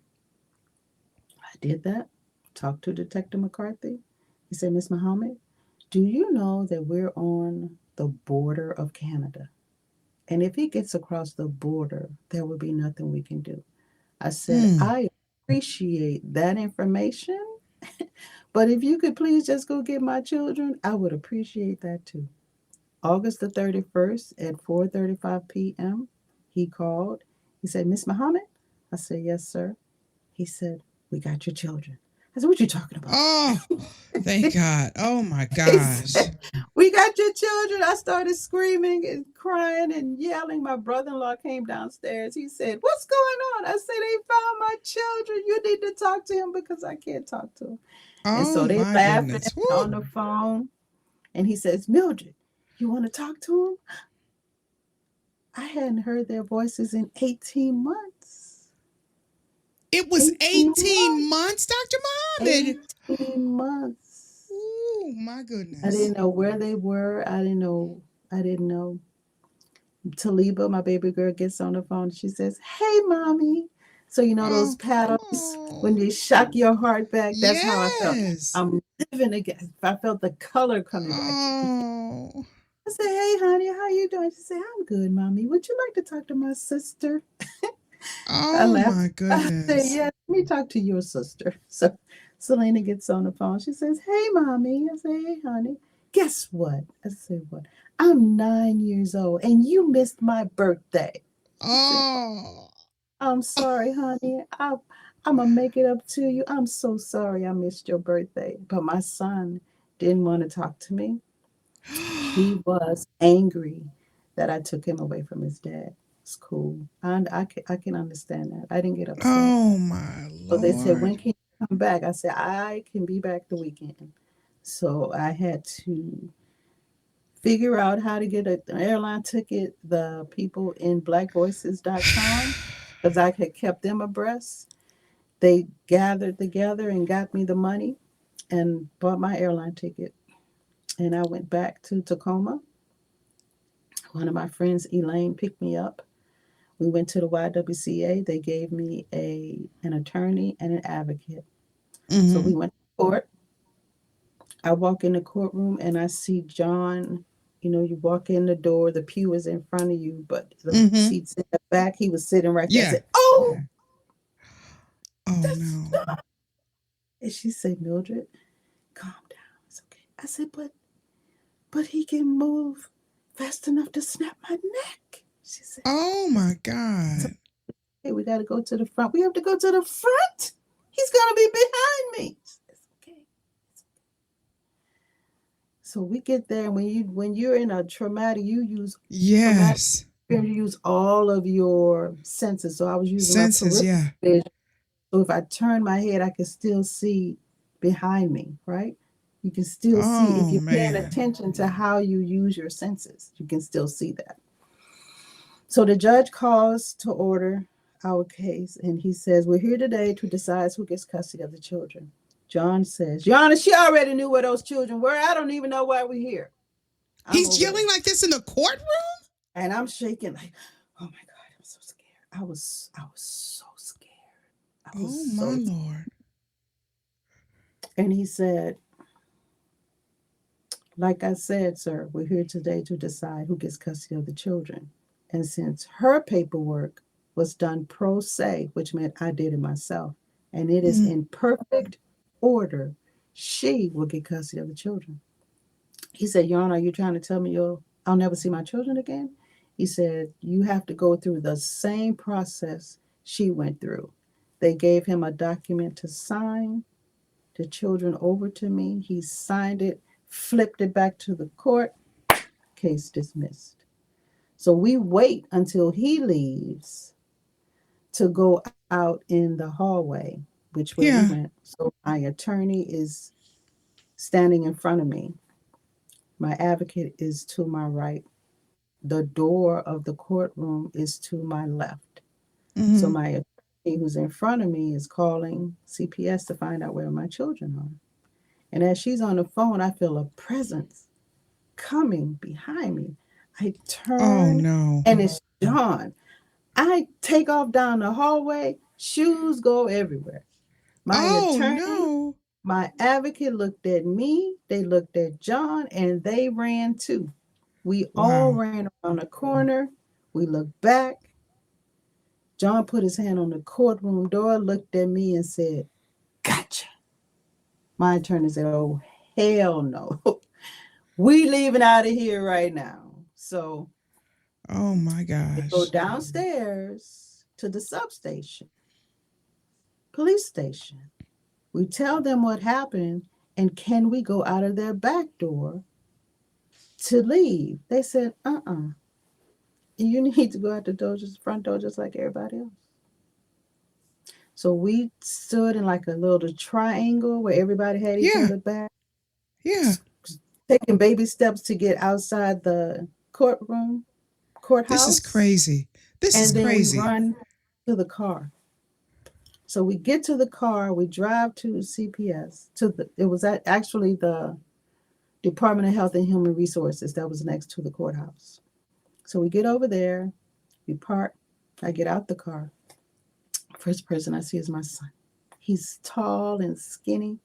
I did that. Talked to Detective McCarthy. He said, Miss Muhammad, do you know that we're on the border of Canada? And if he gets across the border, there will be nothing we can do. I said, Mm. I appreciate that information, but if you could please just go get my children, I would appreciate that too. August the 31st at 4:35 p.m., he called. He said, Miss Muhammad? I said, yes, sir. He said, we got your children. I said, what you talking about? Oh, thank God. Oh my He gosh. said, we got your children. I started screaming and crying and yelling. My brother-in-law came downstairs. He said, what's going on? I said, they found my children. You need to talk to him because I can't talk to him. And Oh so they my laughing goodness. on Woo. the phone. And he says, Mildred, you want to talk to him? I hadn't heard their voices in 18 months. It was 18 18 months. months, Dr. Muhammad. 18 months. Oh my I goodness. didn't know where they were. I didn't know. I didn't know. Taliba, my baby girl, gets on the phone. She says, hey, mommy. So, you know, those Oh, paddles, when oh, they shock your heart back, that's how I felt. yes. I'm living again. I felt the color coming back to me. Oh, I said, hey, honey, how you doing? She said, I'm good, mommy. Would you like to talk to my sister? I oh laughed. my I said, goodness. yeah, let me talk to your sister. So Selena gets on the phone. She says, hey, mommy. I say, hey, honey. Guess what? I said, what? I'm 9 years old and you missed my birthday. She said, Oh, I'm sorry, honey. I'm going to make it up to you. I'm so sorry I missed your birthday. But my son didn't want to talk to me. He was angry that I took him away from his dad. It's cool. And I can understand that. I didn't get upset. oh my So they said, Lord. when can you come back? I said, I can be back the weekend. So I had to figure out how to get an airline ticket, the people in blackvoices.com, because I had kept them abreast. They gathered together and got me the money and bought my airline ticket. And I went back to Tacoma. One of my friends, Elaine, picked me up. We went to the YWCA. They gave me an attorney and an advocate. So Mm-hmm. we went to court. I walk in the courtroom and I see John. You know, you walk in the door, the pew is in front of you, but the Mm-hmm. seat's in the back. He was sitting right there. I Yeah. said, oh, Yeah. Oh that's no. John. And she said, Mildred, calm down. It's okay. I said, but he can move fast enough to snap my neck. She said, Oh my so, God. hey, we got to go to the front. We have to go to the front. He's going to be behind me. It's okay. So we get there, and when you're in a traumatic, you use traumatic. Yes. You use all of your senses. So I was using my Senses. peripheral Yeah. vision. So if I turn my head, I can still see behind me, right? You can still see if Oh you're paying man. attention to how you use your senses. You can still see that. So the judge calls to order our case, and he says, we're here today to decide who gets custody of the children. John says, Your Honor, she already knew where those children were. I don't even know why we're here. I'm He's over yelling there. like this in the courtroom? And I'm shaking like, oh my God, I'm so scared. I was so scared. I was Oh my so Lord. And he said, Like I said, sir, we're here today to decide who gets custody of the children. And since her paperwork was done pro se, which meant I did it myself, and it is Mm. in perfect order, she will get custody of the children. He said, Your Honor, are you trying to tell me I'll never see my children again? He said, You have to go through the same process she went through. They gave him a document to sign the children over to me. He signed it, flipped it back to the court, case dismissed. So we wait until he leaves to go out in the hallway, which where we Yeah. went. So my attorney is standing in front of me. My advocate is to my right. The door of the courtroom is to my left. So Mm-hmm. my attorney who's in front of me is calling CPS to find out where my children are. And as she's on the phone, I feel a presence coming behind me. I Oh turn no. and it's John. I take off down the hallway, shoes go everywhere. My Oh attorney, no. my advocate looked at me, they looked at John, and they ran too. We all Wow. ran around the corner. We looked back. John put his hand on the courtroom door, looked at me, and said, Gotcha. My attorney said, Oh, hell no. We leaving out of here right now. So Oh my they go gosh. downstairs to the substation, police station. We tell them what happened and can we go out of their back door to leave? They said, You need to go out the door, just front door, just like everybody else. So we stood in like a little triangle where everybody had each Yeah. other back, Yeah. taking baby steps to get outside the This is courthouse, crazy. This is and then we crazy. run to the car. So we get to the car, we drive to CPS. It was actually the Department of Health and Human Resources that was next to the courthouse. So we get over there, we park, I get out the car. First person I see is my son. He's tall and skinny.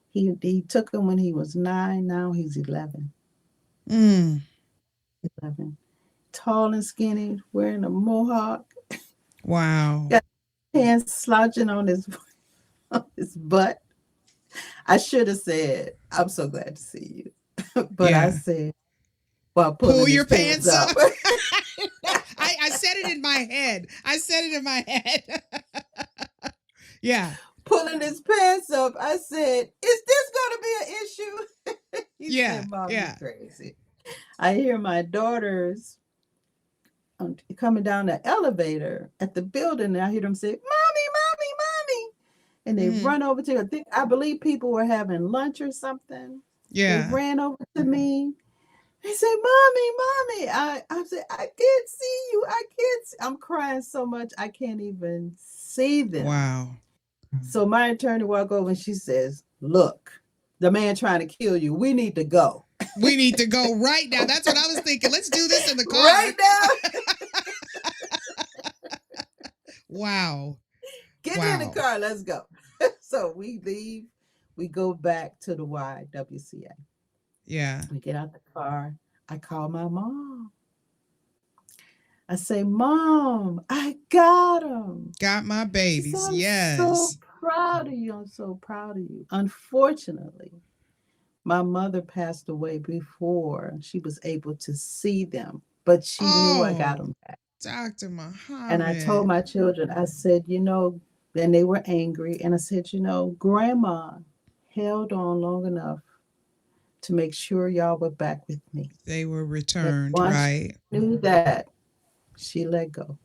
He took him when he was 9, now he's 11. Mm. 11. Tall and skinny, wearing a mohawk, Wow. got hands slouching on his butt. I should have said, I'm so glad to see you. But I Yeah. said, while Pull pulling his your pants pants up. up. I said it in my head. I said it in my head. Yeah. Pulling his pants up, I said, Is this going to be an issue? He Yeah. said, Mom, Yeah. you're crazy. I hear my daughters coming down the elevator at the building, and I hear them say, Mommy, Mommy, Mommy. And they Mm-hmm. run over to, I believe people were having lunch or something. They Yeah. ran over to me. They said, Mommy, Mommy. I said, I can't see you. I can't see. I'm crying so much I can't even see them. Wow. So my attorney walked over and she says, Look, the man trying to kill you. We need to go. We need to go right now. That's what I was thinking. Let's do this in the car. Right now. Wow. Get in the car. Let's go. So we leave. We go back to the YWCA. Yeah. We get out the car. I call my mom. I say, Mom, I got him. Got my babies. Said, Yes. I'm so proud of you. I'm so proud of you. Unfortunately, my mother passed away before she was able to see them, but she knew I got them back. Dr. Muhammad. And I told my children, I said, and they were angry. And I said, Grandma held on long enough to make sure y'all were back with me. They were returned, once right? She knew that, she let go.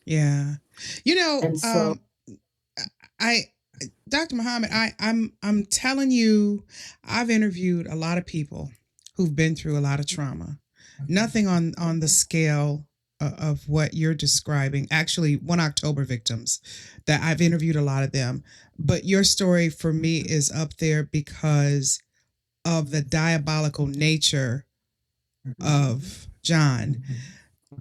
Yeah. And so Dr. Muhammad, I'm telling you, I've interviewed a lot of people who've been through a lot of trauma. Nothing on the scale of what you're describing. Actually, 1 October victims that I've interviewed a lot of them, but your story for me is up there because of the diabolical nature of John.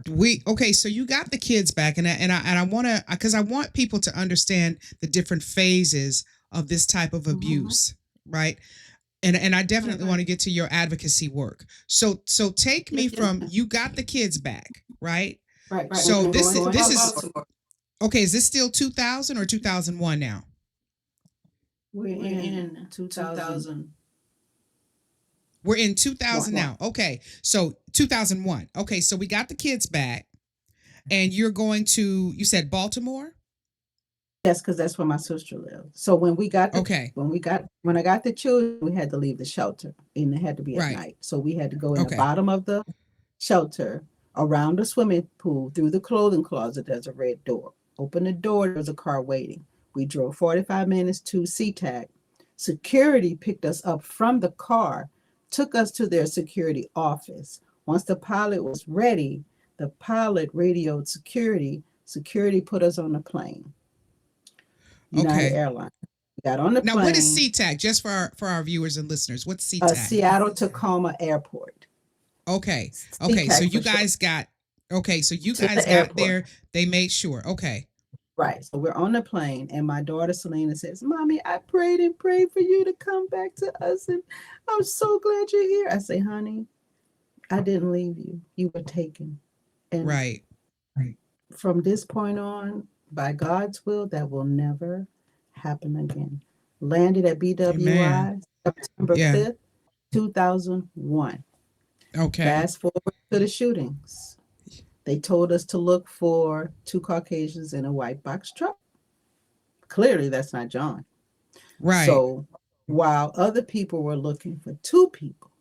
So you got the kids back, and I want to, because I want people to understand the different phases of this type of abuse, right? And I definitely want to get to your advocacy work. So take me from you got the kids back, right? Right. So We're this going this to is Baltimore. okay. Is this still 2000 or 2001 now? We're in 2000. We're in 2000 now. Okay, so 2001. Okay, so we got the kids back, and you're going to. You said Baltimore. Yes, because that's where my sister lived. So when we got Okay. when I got the children, we had to leave the shelter, and it had to be at Right. night. So we had to go in the Okay. bottom of the shelter, around the swimming pool, through the clothing closet. There's a red door. Open the door. There's a car waiting. We drove 45 minutes to SeaTac. Security picked us up from the car, took us to their security office. Once the pilot was ready, the pilot radioed security. Security put us on the plane. United Okay. Airlines. We got on the Now, plane. what is SeaTac? Just for our viewers and listeners, what's SeaTac? Seattle Tacoma Airport. Okay. Okay. So you guys got. Okay. So you guys got there. They made sure. Okay. Right. So we're on the plane, and my daughter Selena says, "Mommy, I prayed and prayed for you to come back to us, and I'm so glad you're here." I say, "Honey, I didn't leave you. You were taken." And right. From this point on, by God's will, that will never happen again. Landed at BWI September 5th, 2001. Okay. Fast forward to the shootings. They told us to look for 2 Caucasians in a white box truck. Clearly, that's not John. Right. So while other people were looking for 2 people,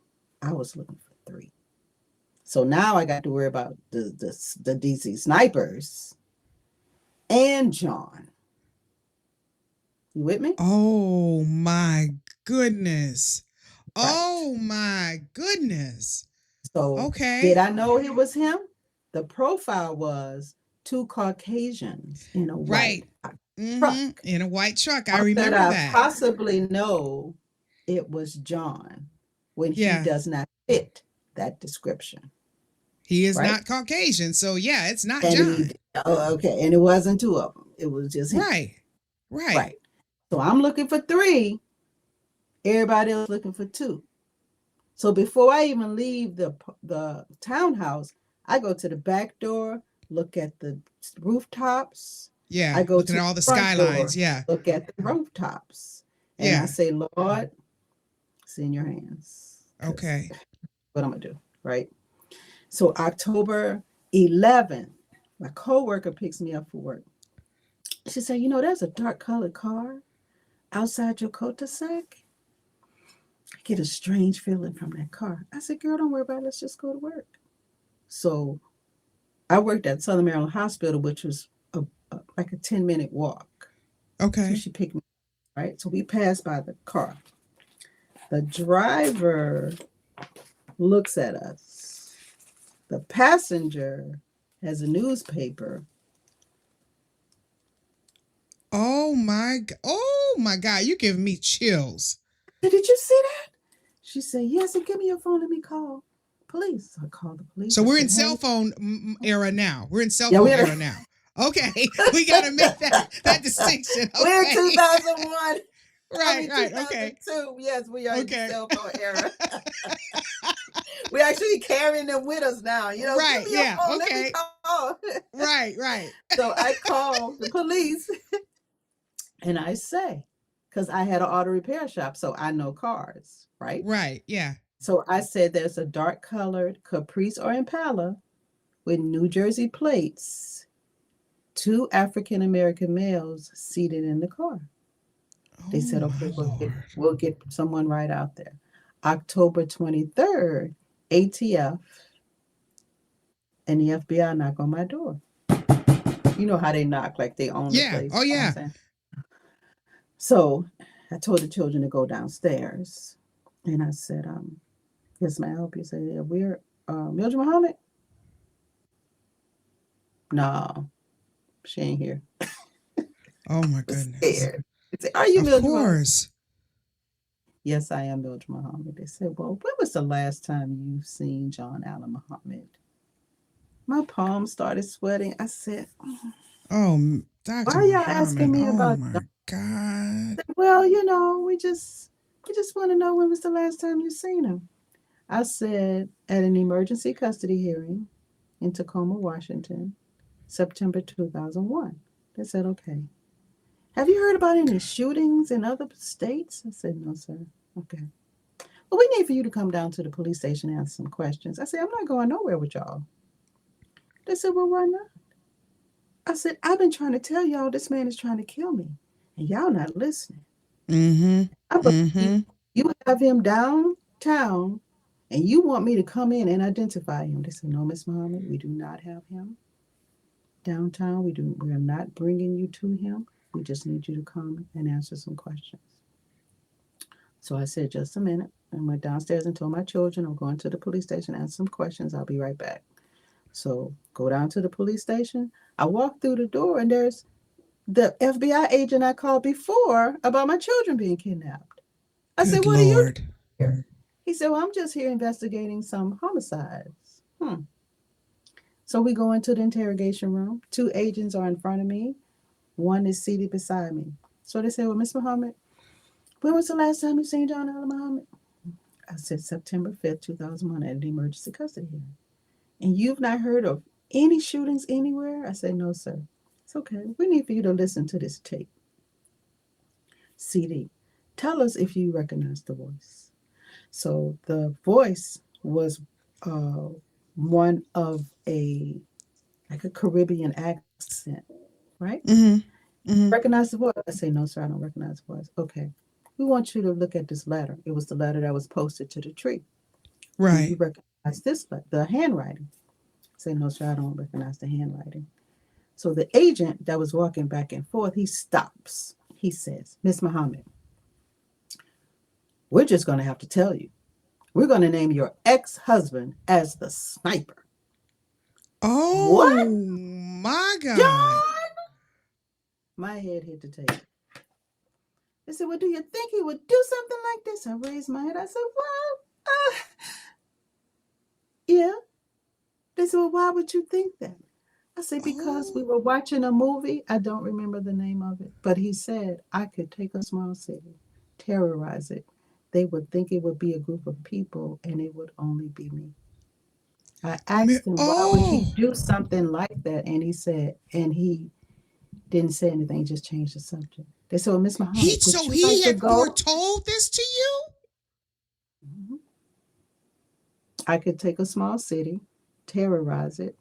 I was looking for 3. So now I got to worry about the DC snipers and John. You with me? Oh my goodness. Right. Oh my goodness. So okay. Did I know it was him? The profile was 2 Caucasians in a white truck. In a white truck. I remember that. I possibly know it was John when he does not fit that description. He is not Caucasian. So yeah, it's not John. Okay. And it wasn't 2 of them. It was just him. Right. So I'm looking for 3. Everybody else looking for 2. So before I even leave the townhouse, I go to the back door, look at the rooftops. Yeah. I go to all the skylines. Door, look at the rooftops. And I say, Lord, it's in your hands. Okay. What I'm going to do, right? So October 11th, my coworker picks me up for work. She said, there's a dark colored car outside your cul-de-sac. I get a strange feeling from that car. I said, girl, don't worry about it. Let's just go to work. So I worked at Southern Maryland Hospital, which was like a 10-minute walk. Okay. So she picked me up, right? So we passed by the car. The driver looks at us. The passenger has a newspaper. Oh my God, you're giving me chills. Did you see that? She said, yes, and give me your phone. Let me call police. I called the police. So we're in cell phone era now. We're in cell phone era now. Okay. We got to make that distinction. Okay. We're in 2001. Right. Okay. Yes, we are in the cell phone era. We're actually carrying them with us now. Right. Give me your phone, let me call. Right. So I called the police and I say, because I had an auto repair shop, so I know cars, right? Right, yeah. So I said there's a dark colored Caprice or Impala with New Jersey plates, 2 African-American males seated in the car. They said, okay, we'll get someone right out there. October 23rd, ATF and the FBI knock on my door. You know how they knock, like they own the place. Oh, yeah. So I told the children to go downstairs. And I said, yes, may I help you? Say, yeah, we're Mildred Muhammad? No, she ain't here. Oh, my goodness. Scared. Say, are you Mildred Muhammad? Of course. Yes, I am Mildred Muhammad. They said, well, when was the last time you've seen John Allen Muhammad? My palms started sweating. I said, Dr. why are y'all asking me about my God. Well, we just I just want to know when was the last time you seen him. I said, at an emergency custody hearing in Tacoma, Washington, September 2001. They said, okay. Have you heard about any shootings in other states? I said, no, sir. Okay. Well, we need for you to come down to the police station and answer some questions. I said, I'm not going nowhere with y'all. They said, well, why not? I said, I've been trying to tell y'all this man is trying to kill me, and y'all not listening. Mm-hmm. I Mm-hmm. believe you have him downtown, and you want me to come in and identify him. They said, no, Miss Muhammad, we do not have him downtown. We are not bringing you to him. We just need you to come and answer some questions. So I said, just a minute. And went downstairs and told my children, I'm going to the police station, answer some questions. I'll be right back. So go down to the police station. I walk through the door, and there's the FBI agent I called before about my children being kidnapped. I said, Good what are you Lord. doing here? He said, well, I'm just here investigating some homicides. So we go into the interrogation room. 2 agents are in front of me. One is seated beside me. So they say, well, Miss Muhammad, when was the last time you seen John Allen Muhammad? I said, September 5th, 2001 at an emergency custody hearing. And you've not heard of any shootings anywhere? I said, no, sir. It's okay. We need for you to listen to this tape. CD. Tell us if you recognize the voice. So the voice was one of a Caribbean accent, right? Mm-hmm. Mm-hmm. Recognize the voice? I say, no, sir, I don't recognize the voice. Okay. We want you to look at this letter. It was the letter that was posted to the tree. Do you Right. recognize this letter, the handwriting? I say, no, sir, I don't recognize the handwriting. So the agent that was walking back and forth, he stops. He says, Miss Muhammad, we're just going to have to tell you. We're going to name your ex-husband as the sniper. Oh, What? my God. John? My head hit the table. They said, well, do you think he would do something like this? I raised my head. I said, well, yeah. They said, well, why would you think that? I said, because we were watching a movie. I don't remember the name of it. But he said, I could take a small city, terrorize it. They would think it would be a group of people, and it would only be me. I asked him, why would he do something like that? And he said, and he didn't say anything, he just changed the subject. They said, well, Miss Muhammad, So would you he like to had go? foretold this to you? Mhm. I could take a small city, terrorize it.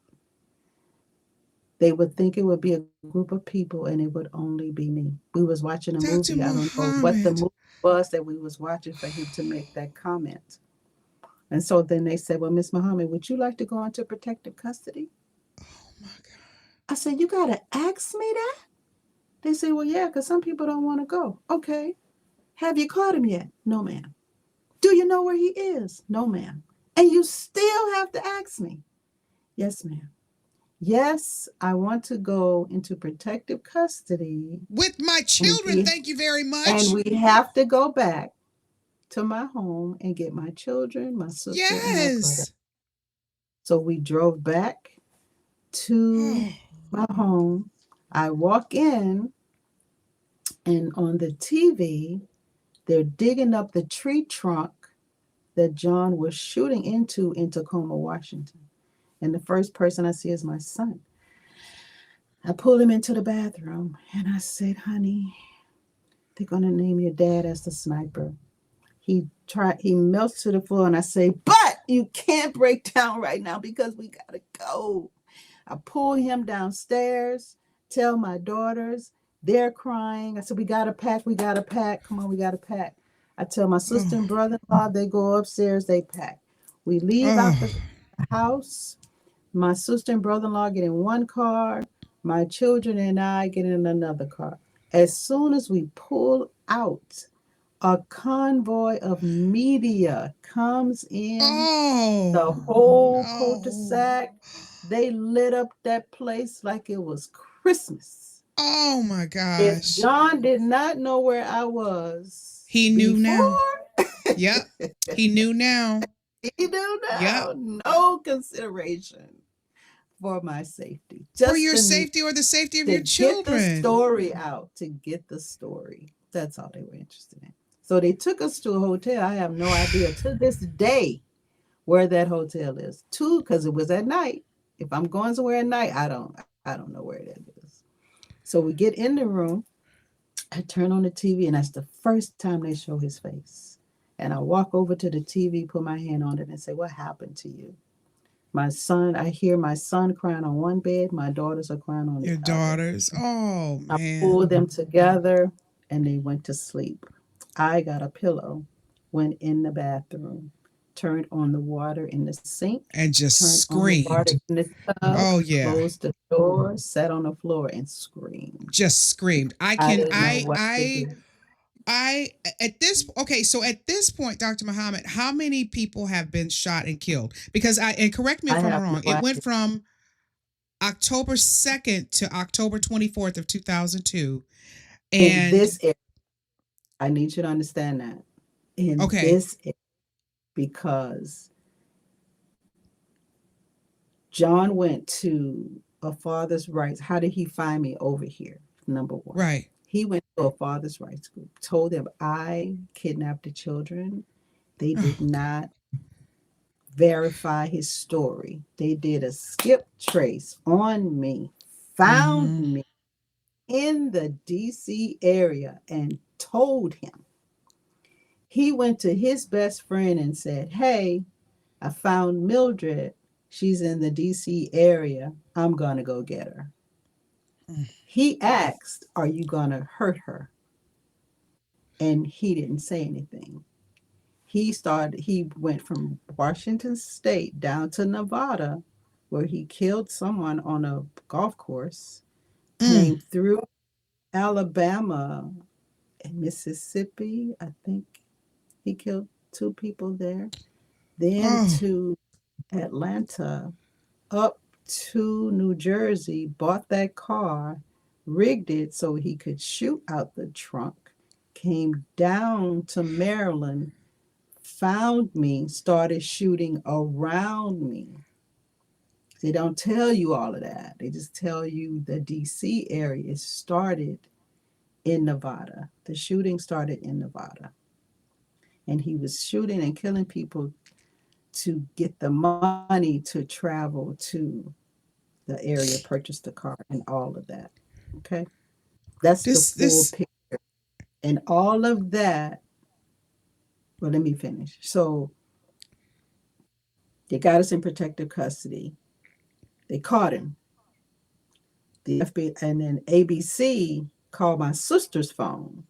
They would think it would be a group of people, and it would only be me. We was watching a Dr. movie. I don't know what the Muhammad. movie was that we was watching for him to make that comment. And so then they said, well, Miss Muhammad, would you like to go into protective custody? Oh, my God. I said, you got to ask me that? They said, well, yeah, because some people don't want to go. Okay. Have you caught him yet? No, ma'am. Do you know where he is? No, ma'am. And you still have to ask me. Yes, ma'am. Yes, I want to go into protective custody. With my children, thank you very much. And we have to go back to my home and get my children, my sister, and my brother. So we drove back to my home. I walk in, and on the TV, they're digging up the tree trunk that John was shooting into in Tacoma, Washington. And the first person I see is my son. I pulled him into the bathroom and I said, honey, they're going to name your dad as the sniper. He melts to the floor and I say, but you can't break down right now because we got to go. I pull him downstairs, tell my daughters, they're crying. I said, we got to pack. Come on, we got to pack. I tell my sister and brother-in-law, they go upstairs, they pack. We leave out the house. My sister and brother-in-law get in one car. My children and I get in another car. As soon as we pull out, a convoy of media comes in, the whole cul-de-sac. They lit up that place like it was Christmas. Oh, my gosh. If John did not know where I was, he knew now. Yep. He knew now. He knew now. Yep. No consideration for my safety. Just for your safety or the safety of your to children. get the story out, to get the story. That's all they were interested in. So they took us to a hotel. I have no idea to this day where that hotel is. Two, because it was at night. If I'm going somewhere at night, I don't know where that is. So we get in the room. I turn on the TV, and that's the first time they show his face. And I walk over to the TV, put my hand on it, and say, "What happened to you?" My son, I hear my son crying on one bed. My daughters are crying on the Your other. daughters. Oh I man. pulled them together, and they went to sleep. I got a pillow, went in the bathroom, turned on the water in the sink, And just turned on the water screamed. in the tub, Oh yeah. closed the door, sat on the floor, and screamed. Just screamed. I didn't know what to do. At this, okay, so at this point, Dr. Muhammad, how many people have been shot and killed? Because and correct me I if I'm have wrong, no it went idea. from October 2nd to October 24th of 2002. In And this area, I need you to understand that. In okay, this area, because John went to a father's rights. How did he find me over here? Number one. right. He went to a father's rights group, told them I kidnapped the children. They did Oh, not verify his story. They did a skip trace on me, found mm-hmm. me in the DC area, and told him. He went to his best friend and said, "Hey, I found Mildred. She's in the DC area. I'm going to go get her." Mm. He asked, "Are you going to hurt her?" And he didn't say anything. He went from Washington State down to Nevada, where he killed someone on a golf course, Mm. came through Alabama and Mississippi. I think he killed two people there. Then Oh, to Atlanta, up to New Jersey, bought that car, rigged it so he could shoot out the trunk, came down to Maryland, found me, started shooting around me. They don't tell you all of that. They just tell you the DC area started in Nevada. The shooting started in Nevada. And he was shooting and killing people to get the money to travel to the area, purchase the car, and all of that. Okay. That's the full this. picture. And all of that, well, let me finish. So they got us in protective custody. They caught him. The FBI, and then ABC called my sister's phone.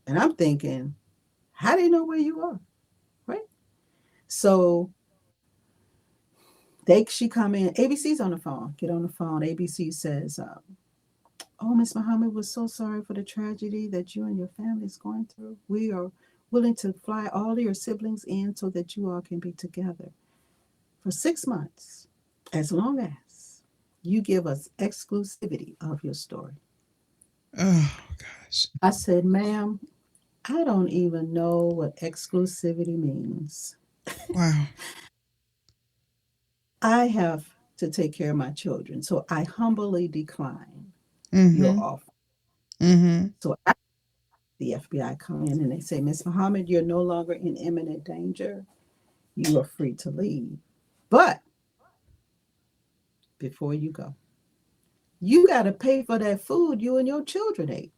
And I'm thinking, how do they know where you are? Right? So she come in, ABC's on the phone, get on the phone. ABC says, "Oh, Miss Muhammad, was so sorry for the tragedy that you and your family is going through. We are willing to fly all of your siblings in so that you all can be together for 6 months, as long as you give us exclusivity of your story." Oh gosh. I said, "Ma'am, I don't even know what exclusivity means. Wow. I have to take care of my children, so I humbly decline your Mm-hmm. offer." Mm-hmm. So the FBI come in and they say, "Miss Muhammad, you're no longer in imminent danger. You are free to leave. But before you go, you got to pay for that food you and your children ate."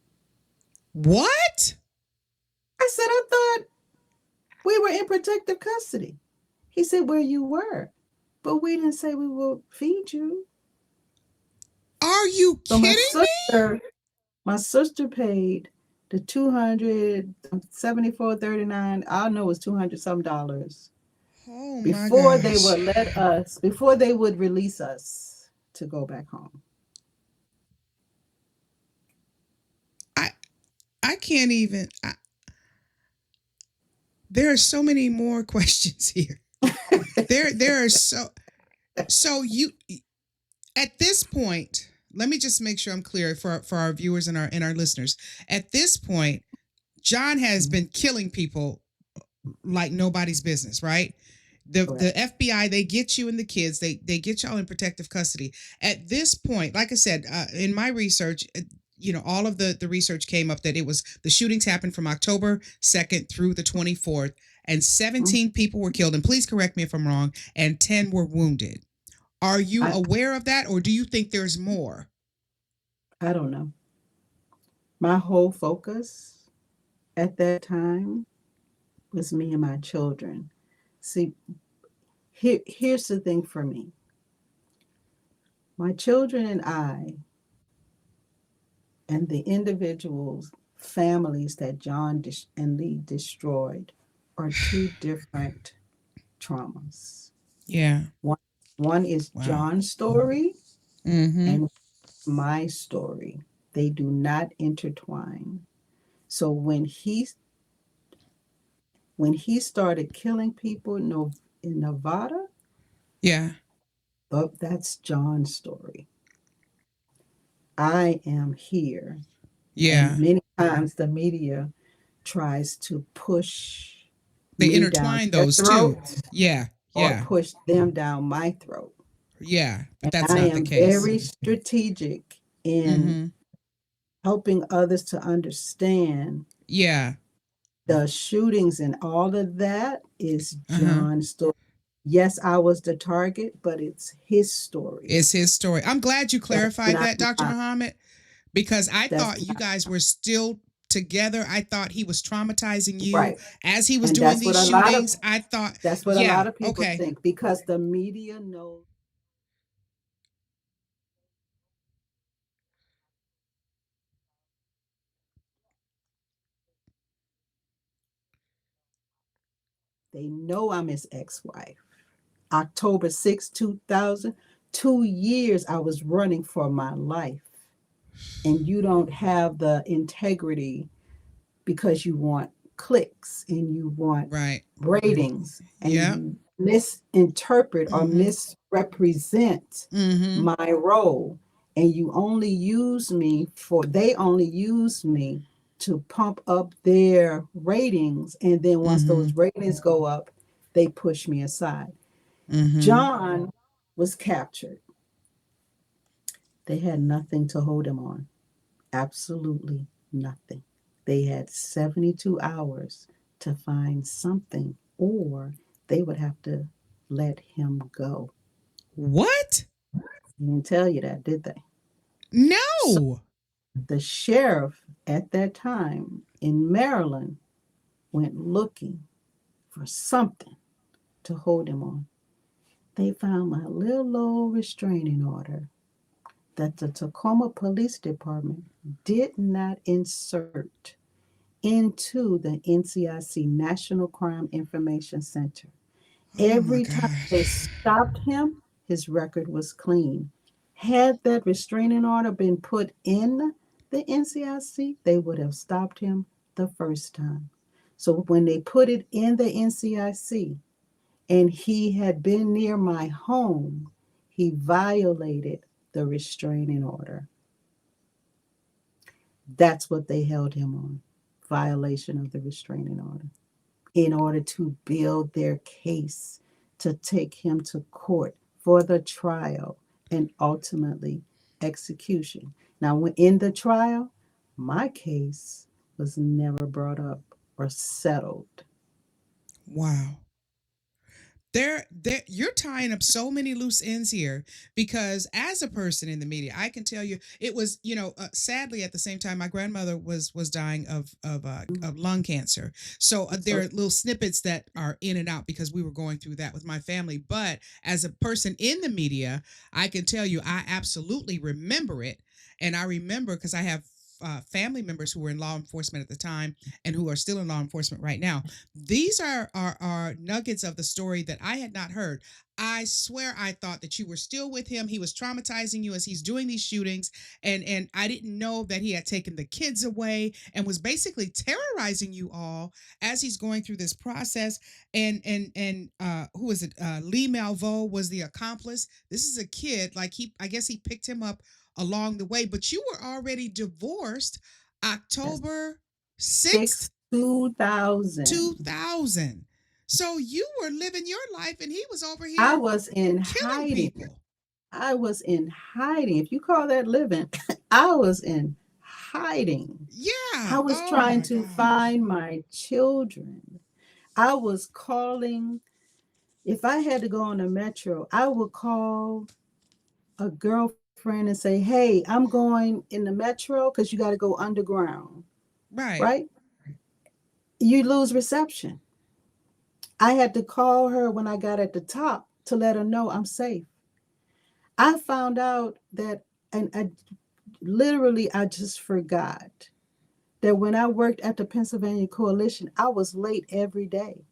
What? I said, "I thought we were in protective custody." He said, "Where you were. But we didn't say we will feed you." Are you So kidding me? my sister paid the 274.39. I know it was 200 some dollars Oh my gosh. before they would release us to go back home. I I can't even. There are so many more questions here. There are so you at this point. Let me just make sure I'm clear for our viewers and our listeners. At this point, John has been killing people like nobody's business, right? The Correct. FBI, they get you and the kids, they get y'all in protective custody. At this point, like I said, in my research, all of the research came up that it was the shootings happened from October 2nd through the 24th, and 17 people were killed. And please correct me if I'm wrong, and 10 were wounded. Are you aware of that, or do you think there's more? I don't know. My whole focus at that time was me and my children. See, here's the thing for me. My children and I, and the individuals, families that John and Lee destroyed, are two different traumas. Yeah. One is Wow. John's story Mm-hmm. and my story. They do not intertwine. So when he started killing people in Nevada, Yeah. that's John's story. I am here. Yeah. And many times the media tries to push They me down intertwine their those throat two. Yeah. or Yeah. push them down my throat. Yeah. But And that's I not the am case. very strategic in Mm-hmm. helping others to understand Yeah. the shootings and all of that is Uh-huh. John's story. Yes, I was the target, but it's his story. It's his story. I'm glad you That's clarified not that, Dr. mine. Muhammad, because I That's thought you not guys were still together. I thought he was traumatizing you right. as he was And doing these shootings. I thought, that's what a yeah, lot of people okay. think, because the media knows. They know I'm his ex-wife. October 6, 2000, 2 years I was running for my life. And you don't have the integrity because you want clicks and you want Right. ratings and Yeah. you misinterpret or Mm-hmm. misrepresent Mm-hmm. my role. And they only use me to pump up their ratings. And then once Mm-hmm. those ratings go up, they push me aside. Mm-hmm. John was captured. They had nothing to hold him on. Absolutely nothing. They had 72 hours to find something, or they would have to let him go. What? They didn't tell you that, did they? No. So the sheriff at that time in Maryland went looking for something to hold him on. They found my little old restraining order that the Tacoma Police Department did not insert into the NCIC National Crime Information Center. Oh my Every time God. they stopped him, his record was clean. Had that restraining order been put in the NCIC, they would have stopped him the first time. So when they put it in the NCIC and he had been near my home, he violated the restraining order. That's what they held him on, violation of the restraining order, in order to build their case to take him to court for the trial and ultimately execution. Now, in the trial, my case was never brought up or settled. Wow. There, you're tying up so many loose ends here, because as a person in the media, I can tell you it was, sadly at the same time my grandmother was dying of lung cancer. So there are little snippets that are in and out because we were going through that with my family. But as a person in the media, I can tell you I absolutely remember it, and I remember because I have family members who were in law enforcement at the time and who are still in law enforcement right now. These are nuggets of the story that I had not heard. I swear I thought that you were still with him. He was traumatizing you as he's doing these shootings, and I didn't know that he had taken the kids away and was basically terrorizing you all as he's going through this process. And who was it? Lee Malvo was the accomplice. This is a kid, like I guess he picked him up along the way, but you were already divorced October 6th, 2000. 2000. So you were living your life and he was over I here was in killing hiding. people. I was in hiding. If you call that living, I was in hiding. Yeah. I was Oh trying my to gosh. find my children. I was calling. If I had to go on the metro, I would call a girlfriend and say, "Hey, I'm going in the metro because you got to go underground." Right. Right? You lose reception. I had to call her when I got at the top to let her know I'm safe. I found out that, and I just forgot that when I worked at the Pennsylvania Coalition, I was late every day.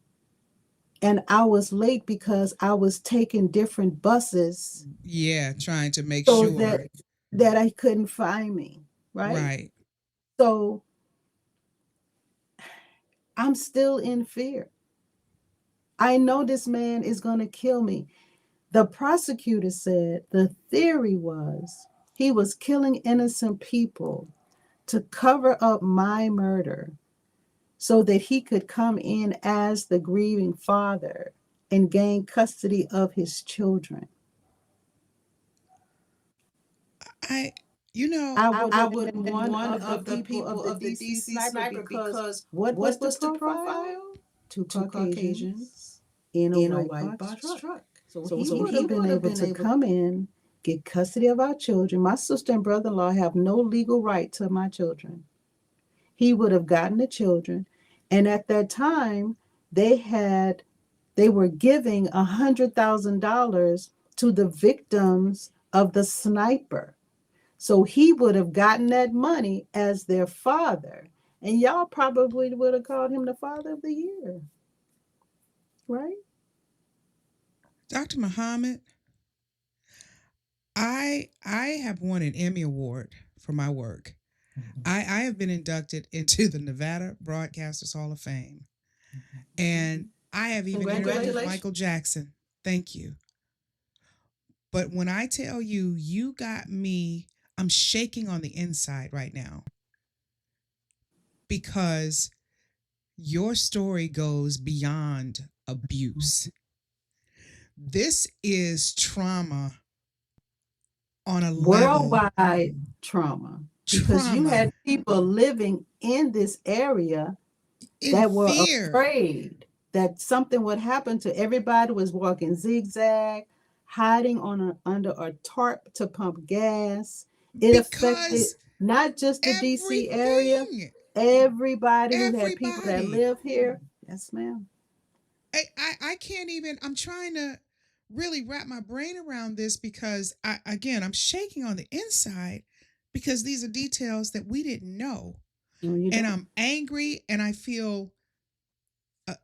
And I was late because I was taking different buses Yeah. Trying to make so sure. that I couldn't find me, right? Right. So I'm still in fear. I know this man is going to kill me. The prosecutor said the theory was he was killing innocent people to cover up my murder so that he could come in as the grieving father and gain custody of his children. I. You know. I would have been one of the people of the DC sniper because what was the profile? Two Caucasians in a white box truck. So he would have been able to come in, get custody of our children. My sister and brother-in-law have no legal right to my children. He would have gotten the children. And at that time, they were giving $100,000 to the victims of the sniper. So he would have gotten that money as their father. And y'all probably would have called him the father of the year, right? Dr. Muhammad, I have won an Emmy Award for my work. I have been inducted into the Nevada Broadcasters Hall of Fame. And I have even interviewed Michael Jackson. Thank you. But when I tell you, you got me, I'm shaking on the inside right now because your story goes beyond abuse. This is trauma on a level. Worldwide trauma. Because you had people living in this area in that were fear. afraid that something would happen to everybody. Was walking zigzag, hiding under a tarp to pump gas. It affected not just the DC area, everybody who had people that live here. Yes, ma'am. I can't even, I'm trying to really wrap my brain around this because I'm shaking on the inside because these are details that we didn't know. And I'm angry and I feel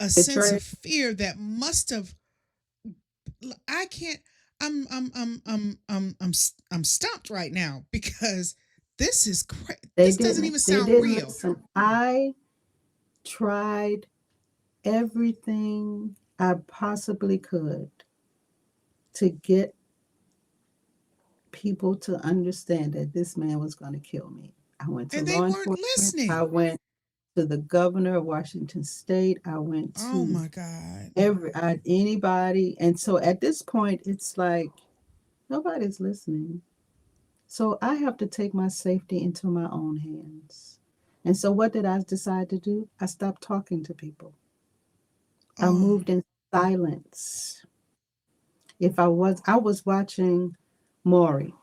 a sense of fear that must have, I can't, I'm stumped right now because this is crazy. This doesn't even sound real. Listen. I tried everything I possibly could to get people to understand that this man was going to kill me. I went to and they weren't listening. I went to the governor of Washington State. I went to oh my God, anybody. And so at this point, it's like nobody's listening. So I have to take my safety into my own hands. And so what did I decide to do? I stopped talking to people. I moved in silence. I was watching Maury,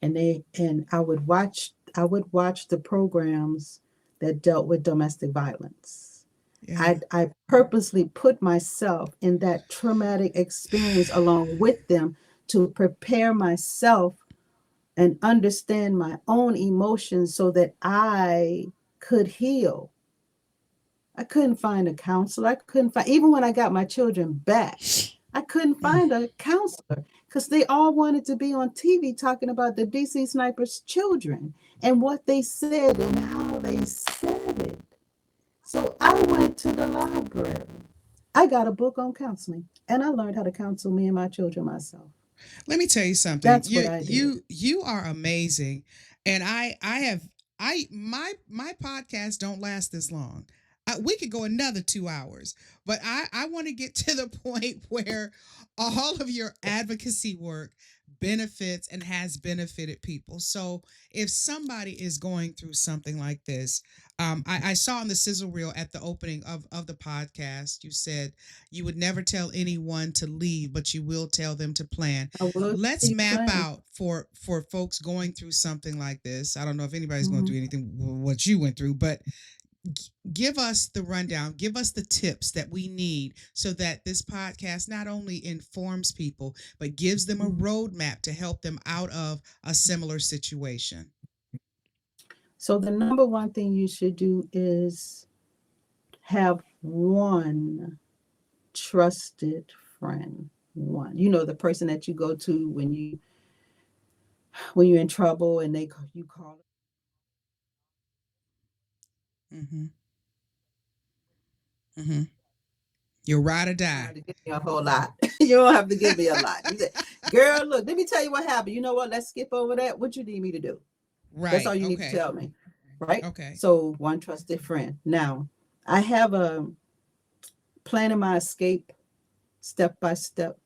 and I would watch the programs that dealt with domestic violence. Yeah. I purposely put myself in that traumatic experience along with them to prepare myself and understand my own emotions so that I could heal. I couldn't find a counselor. Even when I got my children back, I couldn't find a counselor because they all wanted to be on TV talking about the DC snipers' children and what they said and how they said it. So I went to the library. I got a book on counseling and I learned how to counsel me and my children myself. Let me tell you something. That's what I did. You are amazing. And my podcast don't last this long. We could go another 2 hours, but I want to get to the point where all of your advocacy work benefits and has benefited people. So if somebody is going through something like this, I saw on the sizzle reel at the opening of the podcast, you said you would never tell anyone to leave, but you will tell them to plan. I will Let's keep map playing. out for folks going through something like this. I don't know if anybody's going Mhm. through anything what you went through, but give us the rundown, give us the tips that we need so that this podcast not only informs people, but gives them a Mhm. roadmap to help them out of a similar situation. So the number one thing you should do is have one trusted friend. One, the person that you go to when you're in trouble, and you call. Mm-hmm. Mm-hmm. You're ride or You don't die. have to give me a whole lot. You don't have to give me a lot. You say, girl, look, let me tell you what happened. You know what? Let's skip over that. What you need me to do? That's all Right. you need to Okay. tell me. Right? Okay. So one trusted friend. Now, I have a plan of my escape step-by-step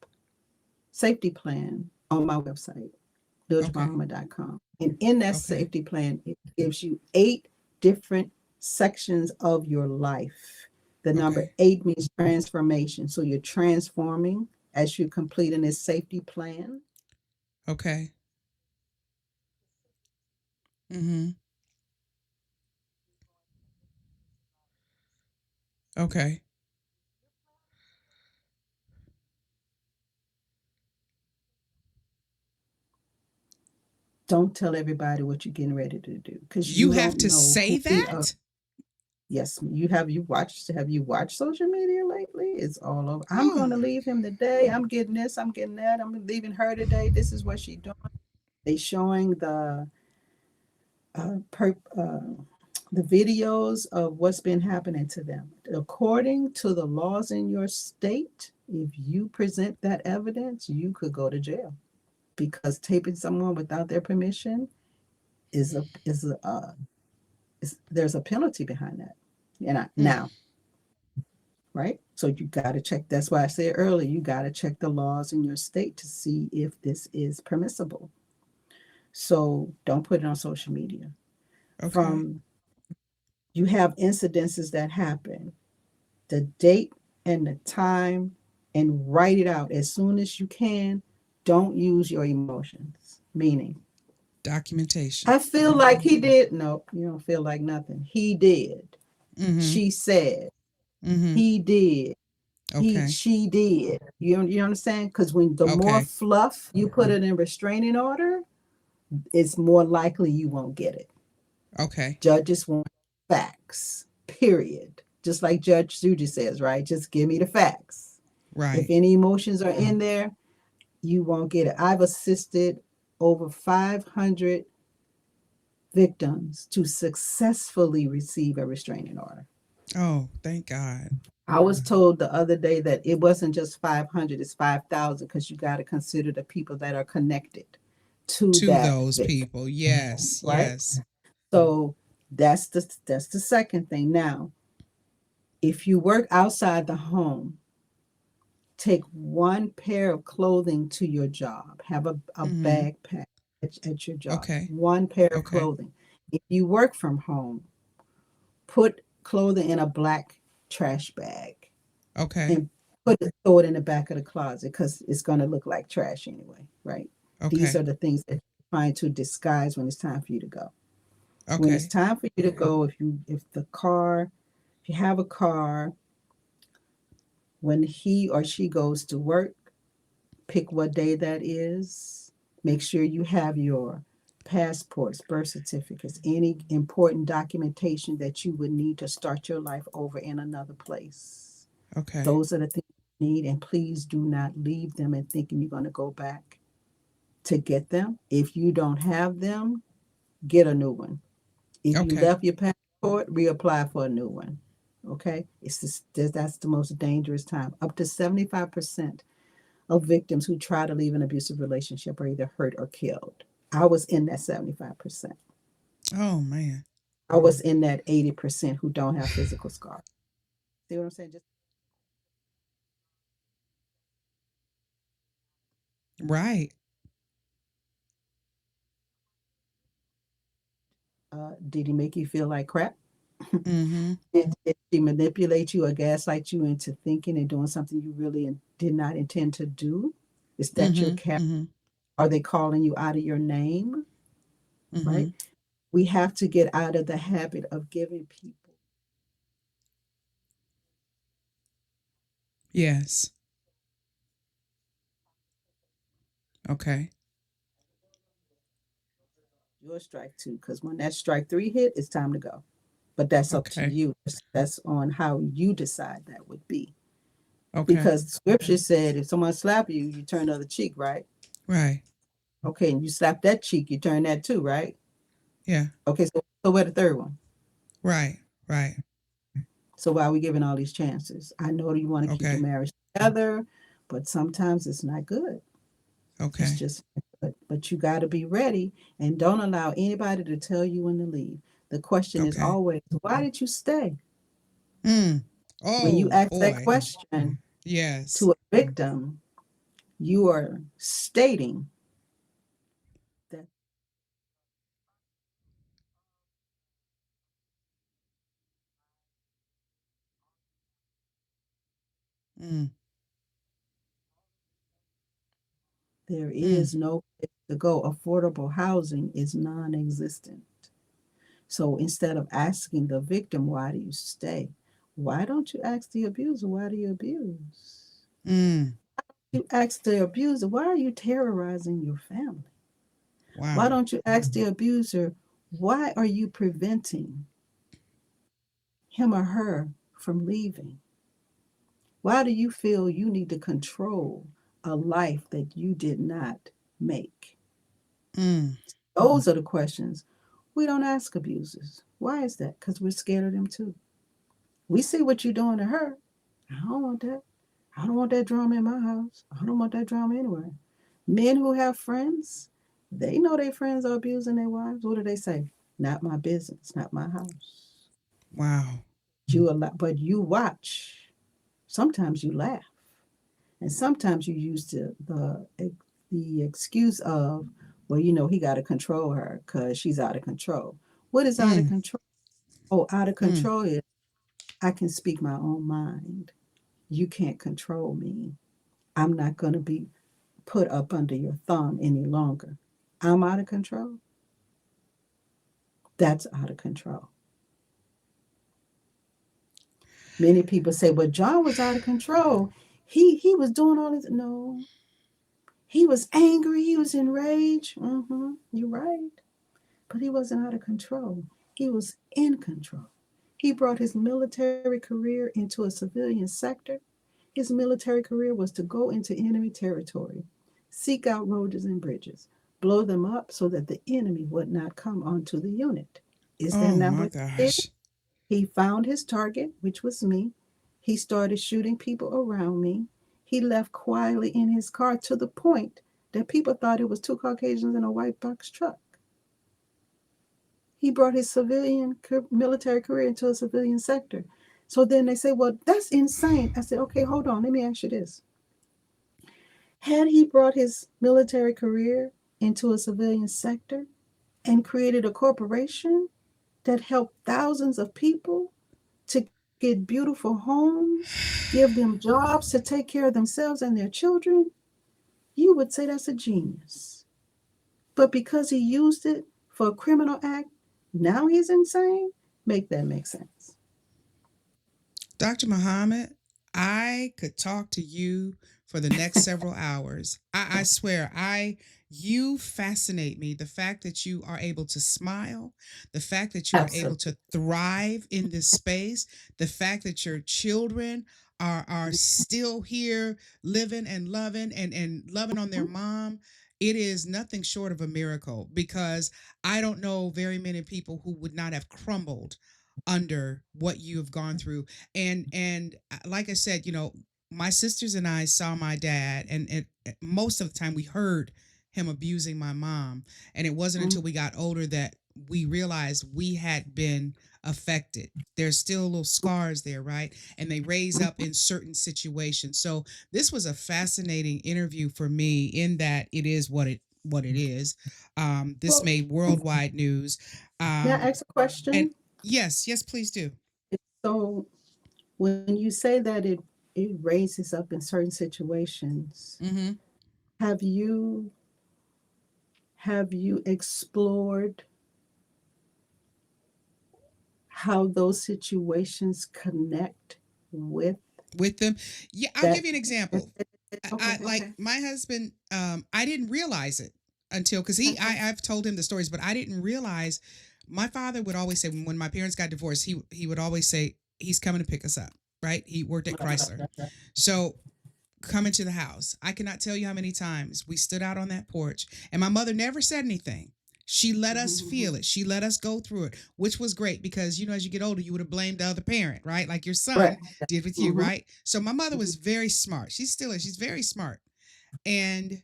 safety plan on my website, Okay. mildredmuhammad.com. And in that Okay. safety plan, it gives you 8 different sections of your life. The number Okay. 8 means transformation. So you're transforming as you're completing this safety plan. Okay. Mm-hmm. Okay. Don't tell everybody what you're getting ready to do because You you have don't to know say who they are. that? Yes, you watched social media lately? It's all over. I'm Oh going to my. leave him today. I'm getting this, I'm getting that. I'm leaving her today. This is what she's doing. They showing uh, per, uh, the videos of what's been happening to them. According to the laws in your state, if you present that evidence, you could go to jail because taping someone without their permission there's a penalty behind that. Mm. Now, right? So you got to check. That's why I said earlier, you got to check the laws in your state to see if this is permissible. So don't put it on social media. Okay. From You have incidences that happen, the date and the time, and write it out as soon as you can. Don't use your emotions. Meaning, Documentation. I feel like he did. No, you don't feel like nothing. He did. Mm-hmm. She said. Mm-hmm. He did. Okay. She did. You understand? Because when the more Okay. fluff you put it in restraining order, it's more likely you won't get it. Okay. Judges want facts, period. Just like Judge Judy says, right? Just give me the facts. If Right. any emotions are in there, you won't get it. I've assisted over 500 victims to successfully receive a restraining order. Oh, thank God. I was told the other day that it wasn't just 500, it's 5,000 because you got to consider the people that are connected to To that those victim, people. Yes. right? Yes. So that's the second thing. Now, if you work outside the home, take one pair of clothing to your job. Have a Mm-hmm. bag pack at your job. Okay. One pair of Okay. clothing. If you work from home, put clothing in a black trash bag Okay. and throw it in the back of the closet because it's going to look like trash anyway, right? These Okay. are the things that you're trying to disguise when it's time for you to go. When it's Okay. time for you to go, if you have a car, when he or she goes to work, pick what day that is. Make sure you have your passports, birth certificates, any important documentation that you would need to start your life over in another place. Okay. Those are the things you need, and please do not leave them and thinking you're going to go back to get them. If you don't have them, get a new one. If you Okay. left your passport, reapply for a new one. Okay, that's the most dangerous time. Up to 75% of victims who try to leave an abusive relationship are either hurt or killed. I was in that 75%. Oh man. I was in that 80% who don't have physical scars. See what I'm saying? Just Right. Did he make you feel like crap? Mm-hmm. Did she manipulate you or gaslight you into thinking and doing something you really did not intend to do? Is that your Mm-hmm. character? Mm-hmm. Are they calling you out of your name? Mm-hmm. Right? We have to get out of the habit of giving people. Yes. Okay. Your strike two, because when that strike three hit, it's time to go. But that's up to Okay. you. That's on how you decide that would be. Okay. Because scripture said if someone slap you, you turn the other cheek, right? Right. Okay, and you slap that cheek, you turn that too, right? Yeah. Okay, so where the third one? Right. Right. So why are we giving all these chances? I know you want to keep the Okay. marriage together, but sometimes it's not good. It's Okay. just not good. But you got to be ready and don't allow anybody to tell you when to leave. The question is Okay. always, why did you stay? Mm. When you Oh ask that boy. question Yes. to a victim, you are stating that Mm. there Mm. is no place to go. Affordable housing is non existent. So instead of asking the victim, why do you stay? Why don't you ask the abuser, why do you abuse? Mm. You ask the abuser, why are you terrorizing your family? Why Wow. don't you ask the abuser, why are you preventing him or her from leaving? Why do you feel you need to control a life that you did not make? Mm. Those are the questions we don't ask abusers. Why is that? Because we're scared of them too. We see what you're doing to her. I don't want that. I don't want that drama in my house. I don't want that drama anywhere. Men who have friends, they know their friends are abusing their wives. What do they say? Not my business, not my house. Wow. But you watch. Sometimes you laugh, and sometimes you use the excuse of, well, he got to control her because she's out of control. What is out of Mm. control? Oh, out of Mm. control is I can speak my own mind. You can't control me. I'm not going to be put up under your thumb any longer. I'm out of control. That's out of control. Many people say, well, John was out of control. He was doing all this. No, he was angry. He was enraged. You're right. But he wasn't out of control. He was in control. He brought his military career into a civilian sector. His military career was to go into enemy territory, seek out roads and bridges, blow them up so that the enemy would not come onto the unit. Is that Oh not my what he did? gosh. He found his target, which was me. He started shooting people around me. He left quietly in his car to the point that people thought it was two Caucasians in a white box truck. He brought his civilian military career into a civilian sector. So then they say, well, that's insane. I said, okay, hold on. Let me ask you this. Had he brought his military career into a civilian sector and created a corporation that helped thousands of people to get beautiful homes, give them jobs to take care of themselves and their children, you would say that's a genius. But because he used it for a criminal act, now he's insane? Make that make sense. Dr. Muhammad, I could talk to you for the next several hours. I swear, you fascinate me. The fact that you are able to smile, the fact that you are able Absolutely. to thrive in this space, the fact that your children are still here living and loving on their mom. It is nothing short of a miracle because I don't know very many people who would not have crumbled under what you have gone through. And like I said, my sisters and I saw my dad, and most of the time we heard him abusing my mom, and it wasn't until we got older that we realized we had been affected. There's still little scars there, right? And they raise up in certain situations. So this was a fascinating interview for me in that it is what it is. This Well, made worldwide news. may I Um, ask a and question? yes, please do. So when you say that it raises up in certain situations, Mm-hmm. have you explored how those situations connect with With them. Yeah, I'll that? give you an example. I Okay, like okay, my husband. I didn't realize it until because okay. I've told him the stories, but I didn't realize. My father would always say when my parents got divorced, he would always say he's coming to pick us up. Right? He worked at Right, right, Chrysler, right, right. so coming to the house. I cannot tell you how many times we stood out on that porch and my mother never said anything. She let us Mhm, feel it. She let us go through it, which was great because, as you get older, you would have blamed the other parent, right? Like your right. son did with you, Mhm, right? So my mother mhm, was very smart. She still is. She's very smart. And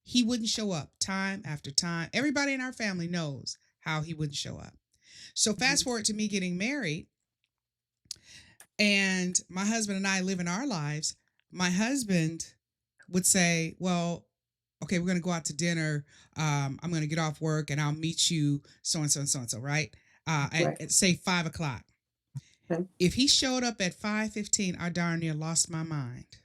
he wouldn't show up time after time. Everybody in our family knows how he wouldn't show up. So fast mhm. forward to me getting married and my husband and I living our lives. My husband would say, well, okay, we're going to go out to dinner. I'm going to get off work and I'll meet you so and so and so and so, right? Right, At say 5 o'clock. okay, If he showed up at 5:15, I darn near lost my mind.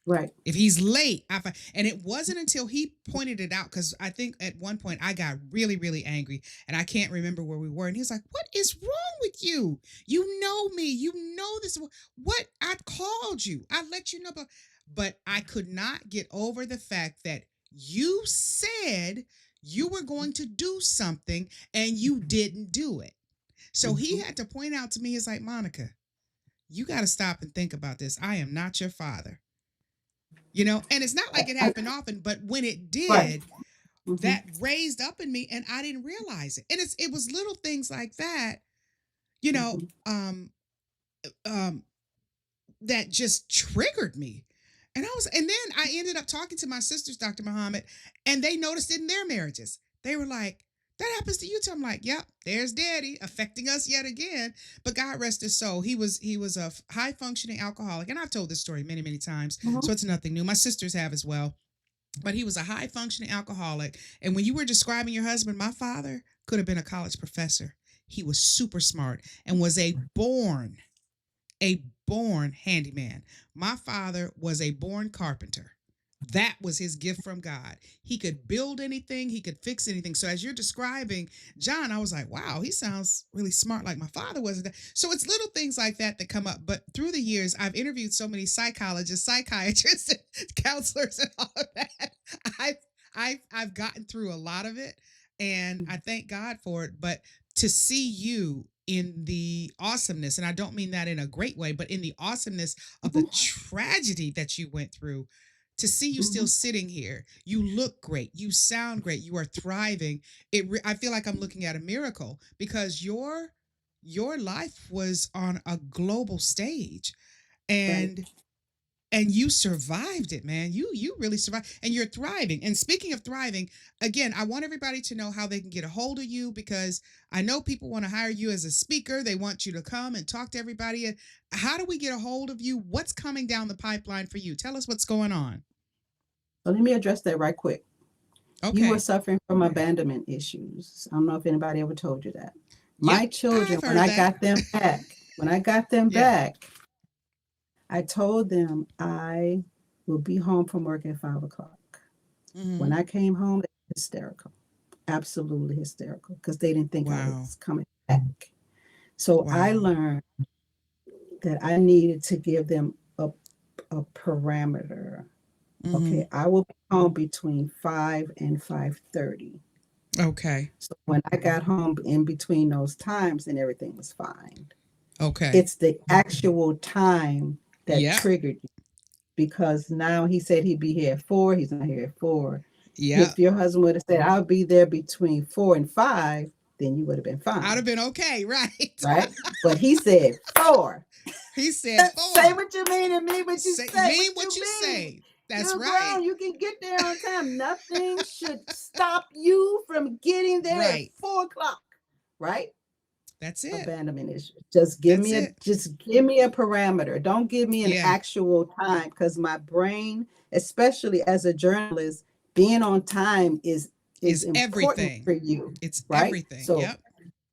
right. If he's late, and it wasn't until he pointed it out because I think at one point I got really, really angry and I can't remember where we were. And he's like, "What is wrong with you? You know me. You know this. What I called you. I let you know." But I could not get over the fact that you said you were going to do something and you didn't do it. So he Mhm, had to point out to me, he's like, Monica, you got to stop and think about this. I am not your father. And it's not like it I- happened often, but when it right. did, Mhm, that raised up in me and I didn't realize it. And it was little things like that, you know, mhm, um um that just triggered me. And then I ended up talking to my sisters, Dr. Muhammad, and they noticed it in their marriages. They were like, that happens to you too. I'm like, yep, there's daddy affecting us yet again. But God rest his soul. He was a high functioning alcoholic. And I've told this story many, many times. mhm, So it's nothing new. My sisters have as well. But he was a high functioning alcoholic. And when you were describing your husband, my father could have been a college professor. He was super smart and was a born handyman. My father was a born carpenter. That was his gift from God. He could build anything, he could fix anything. So as you're describing John, I was like, wow, he sounds really smart like my father was. So it's little things like that that come up. But through the years, I've interviewed so many psychologists, psychiatrists, and counselors, and all of that. I've I've gotten through a lot of it, and I thank God for it. But to see you in the awesomeness, and I don't mean that in a great way, but in the awesomeness of the mhm, tragedy that you went through, to see you still mhm, sitting here, you look great, you sound great, you are thriving. I feel like I'm looking at a miracle because your life was on a global stage, right. and you survived it, man. You really survived and you're thriving. And speaking of thriving, again, I want everybody to know how they can get a hold of you because I know people want to hire you as a speaker. They want you to come and talk to everybody. How do we get a hold of you? What's coming down the pipeline for you? Tell us what's going on. So let me address that right quick. You were Okay. suffering from abandonment issues. I don't know if anybody ever told you that. Yep, My children, I've heard that. when I got them Yeah. back, I told them I will be home from work at 5 o'clock. When Hmm. I came home, they were hysterical, absolutely hysterical, because they didn't think I Wow. was coming back. So I Wow. learned that I needed to give them a parameter. Hmm. Okay, I will be home between 5 and 5:30. Okay. So when I got home in between those times, then everything was fine. Okay. It's the actual time that Yep. triggered you because now he said he'd be here at 4. He's not here at 4. Yep. If your husband would have said, I'll be there between 4 and 5, then you would have been I'd have fine, been okay, right? right? But he said 4. He said Say four. what you mean and mean what you Say say. What mean you what you mean? say. That's You're right. grown. You can get there on time. Nothing should stop you from getting there at Right. 4 o'clock, right? That's it. Abandonment issues. Just give That's me a it. parameter. Don't give me an Yeah. actual time because my brain, especially as a journalist, being on time is important everything. for you, It's right? everything. So Yep.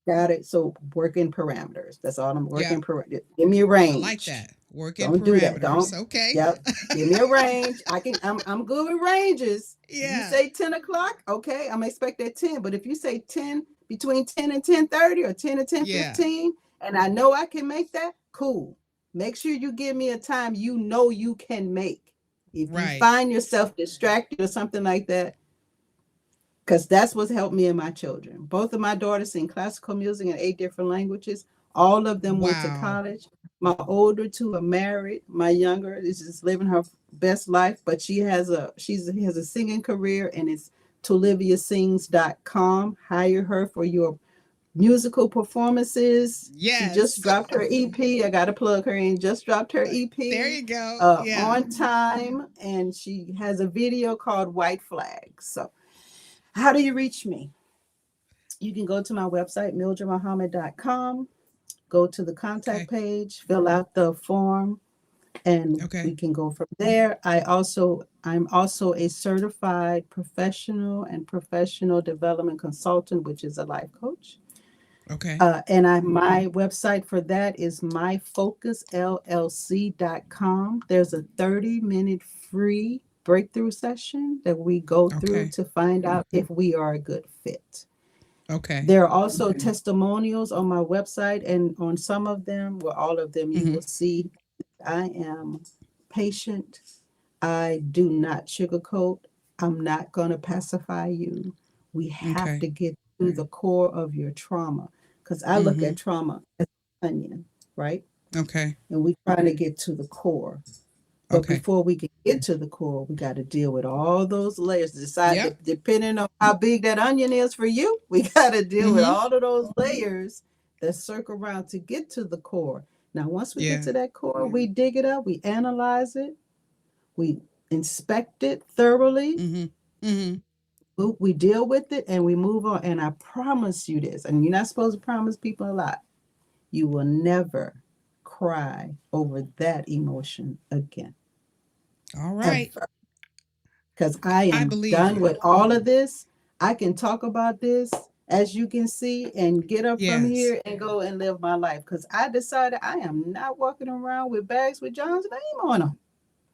got it. So working parameters. That's all I'm working. Yep. Give me a I like range. that. Working Don't do that. parameters. Don't. Okay. Yep. Give me a range. I'm good with ranges. You Yeah. say 10 o'clock, okay, I'm expect that 10. But if you say 10 between 10 and 10:30 or 10 and Yeah. 10:15, and I know I can make that, cool. Make sure you give me a time you know you can make. If you Right. find yourself distracted or something like that, because that's what's helped me and my children. Both of my daughters sing classical music in 8 different languages. All of them went to Wow. college. My older two are married. My younger is just living her best life, but she has a singing career, and it's toliviasings.com. Hire her for your musical performances. She just Yes. dropped her EP. I got to plug her in. Just dropped her There EP you go. Yeah. on time, and she has a video called White Flag. So how do you reach me? You can go to my website, mildredmuhammed.com, go to the contact Okay. page, fill out the form, and Okay. we can go from there. I'm also a certified professional development consultant, which is a life coach. Okay. My website for that is myfocusllc.com. There's a 30-minute free breakthrough session that we go through Okay. to find out if we are a good fit. Okay. There are also testimonials on my website, and on some of them, well, all of them, you Mm-hmm. will see I am patient. I do not sugarcoat. I'm not going to pacify you. We have Okay. to get to the core of your trauma, because I look Mm-hmm. at trauma as an onion, right? Okay. And we're trying to get to the core. But Okay. before we can get to the core, we got to deal with all those layers. Yep. Depending on how big that onion is for you, we got to deal with Mm-hmm. all of those layers that circle around to get to the core. Now, once we get Yeah. to that core, we dig it up, we analyze it, we inspect it thoroughly, Mm-hmm. Mm-hmm. we deal with it, and we move on. And I promise you this, and you're not supposed to promise people a lot, you will never cry over that emotion again, All right. ever. Because I I am believe done you. with all of this. I can talk about this, as you can see, and get up from Yes. here and go and live my life. Because I decided I am not walking around with bags with John's name on them.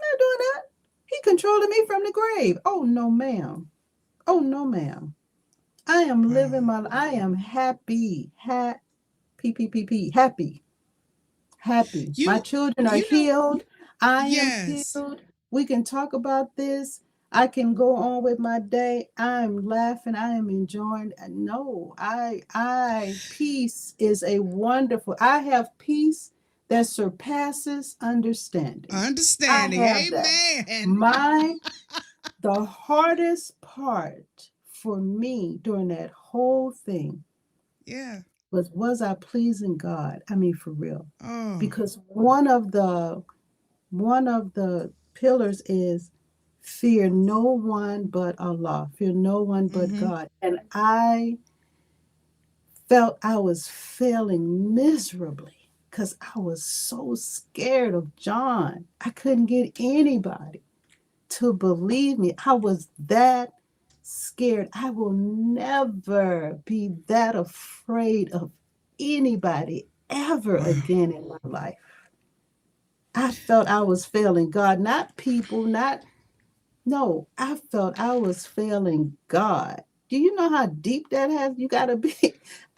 Not doing that. He controlling me from the grave. Oh no, ma'am. Oh no, ma'am. I am Wow. living my. I am happy. Happy. Happy. My You children are you know, healed. I am yes. healed. We can talk about this. I can go on with my day. I'm laughing. I am enjoying. No, peace is a wonderful. I have peace that surpasses understanding. I Understanding. have that. Amen. My the hardest part for me during that whole thing Yeah. was I pleasing God? I mean, for real. Oh. Because one of the pillars is fear no one but Allah, fear no one but Mm-hmm. God. And I felt I was failing miserably because I was so scared of John. I couldn't get anybody to believe me. I was that scared. I will never be that afraid of anybody ever Wow. again in my life. I felt I was failing God, not people, not, no, I felt I was failing God. Do you know how deep that has? You got to be.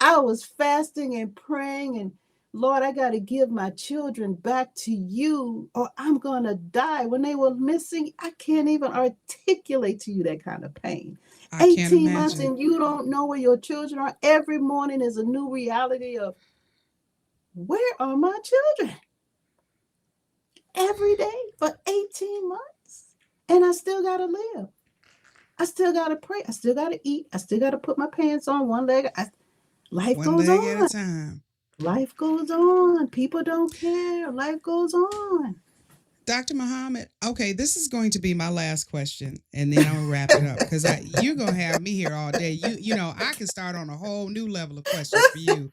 I was fasting and praying, and Lord, I got to give my children back to you, or I'm going to die. When they were missing, I can't even articulate to you that kind of pain. I can't 18 months imagine. and you don't know where your children are. Every morning is a new reality of where are my children? Every day for 18 months. And I still got to live. I still got to pray. I still got to eat. I still got to put my pants on one leg. Life One goes leg at a on. time. Life goes on. People don't care. Life goes on. Dr. Muhammad, okay, this is going to be my last question, and then I'm gonna wrap it up because you're gonna have me here all day. I can start on a whole new level of questions for you,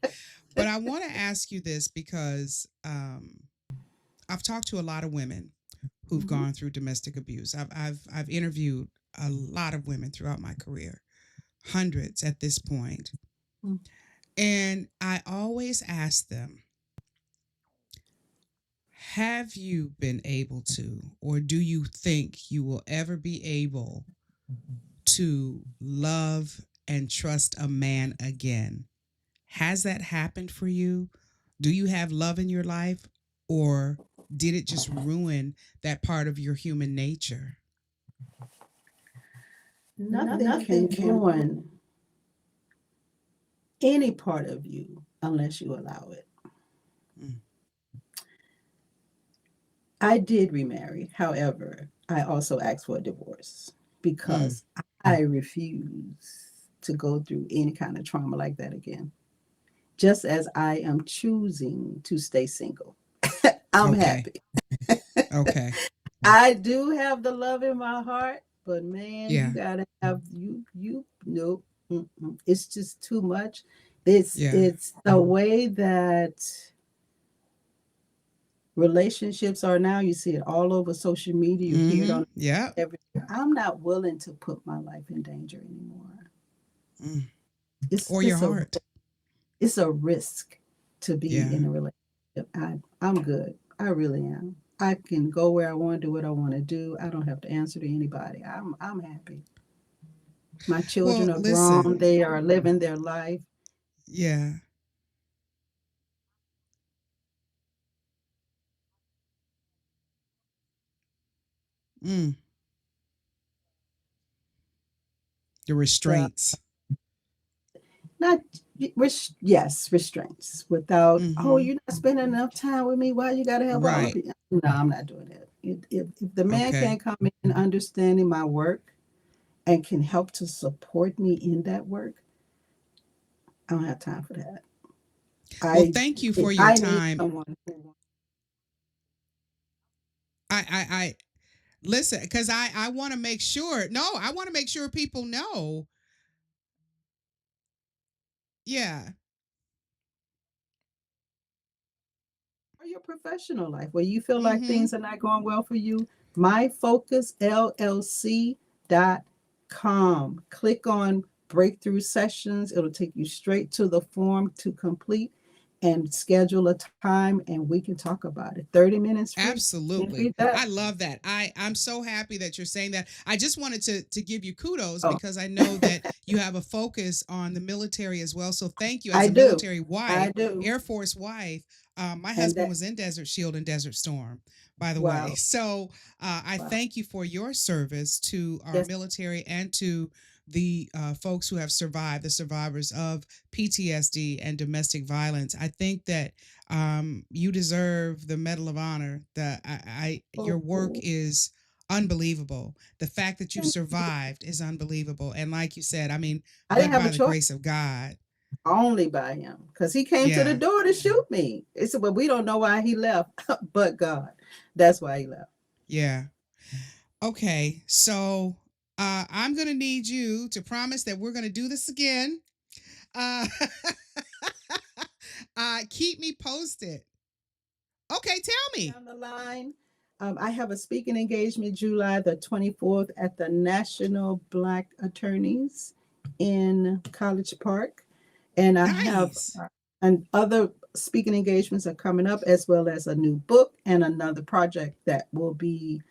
but I want to ask you this because I've talked to a lot of women who've Mhm. gone through domestic abuse. I've interviewed a lot of women throughout my career, hundreds at this point. Mm. And I always ask them, have you been able to, or do you think you will ever be able to love and trust a man again? Has that happened for you? Do you have love in your life, or did it just ruin that part of your human nature? Nothing can ruin any part of you unless you allow it. Mm. I did remarry. However, I also asked for a divorce Mm. because I refuse to go through any kind of trauma like that again. Just as I am choosing to stay single. I'm Okay. happy. Okay. I do have the love in my heart, but man, you Yeah. gotta have you nope. It's just too much. It's Yeah. it's the way that relationships are now. You see it all over social media. You hear it Mm-hmm. on Yeah. everything. I'm not willing to put my life in danger anymore. Mm. It's Or your it's a heart. it's a risk to be Yeah. in a relationship. I'm good. I really am. I can go where I want to do what I want to do. I don't have to answer to anybody. I'm happy. My children Well, are listen. grown. They are living their life. Yeah. Mm. The The restraints. not yes, restraints without, oh, Mm-hmm. you're not spending enough time with me. Why you got to have all of Right. it? No, I'm not doing that. If the man Okay. can't come in understanding my work and can help to support me in that work, I don't have time for that. Well, I thank you if for your I need time. someone who I listen, because I want to make sure. No, I want to make sure people know. Yeah. or your professional life where you feel like Mm-hmm. things are not going well for you, myfocusllc.com. Click on breakthrough sessions. It'll take you straight to the form to complete and schedule a time and we can talk about it. 30 minutes free. Can't Absolutely. beat that. I love that. I'm so happy that you're saying that. I just wanted to give you kudos Oh, because I know that you have a focus on the military as well. So thank you. As I a do. military wife, I do. Air Force wife, my And husband that, was in Desert Shield and Desert Storm, by the way. wow. So I Wow. thank you for your service to our Yes. military and to the folks who have survived, the survivors of PTSD and domestic violence. I think that you deserve the Medal of Honor. Your work Oh, is unbelievable. The fact that you've thank you. survived is unbelievable. And like you said, I mean, I didn't but have a by the choice. grace of God. Only by him because he came to the Yeah, door to shoot me. He said, well, we don't know why he left, but God. That's why he left. yeah. Okay, so I'm gonna need you to promise that we're gonna do this again. Uh, keep me posted. Okay, tell me. Down the line, I have a speaking engagement July the 24th at the National Black Attorneys in College Park. And I have Nice. and other speaking engagements are coming up, as well as a new book and another project that will be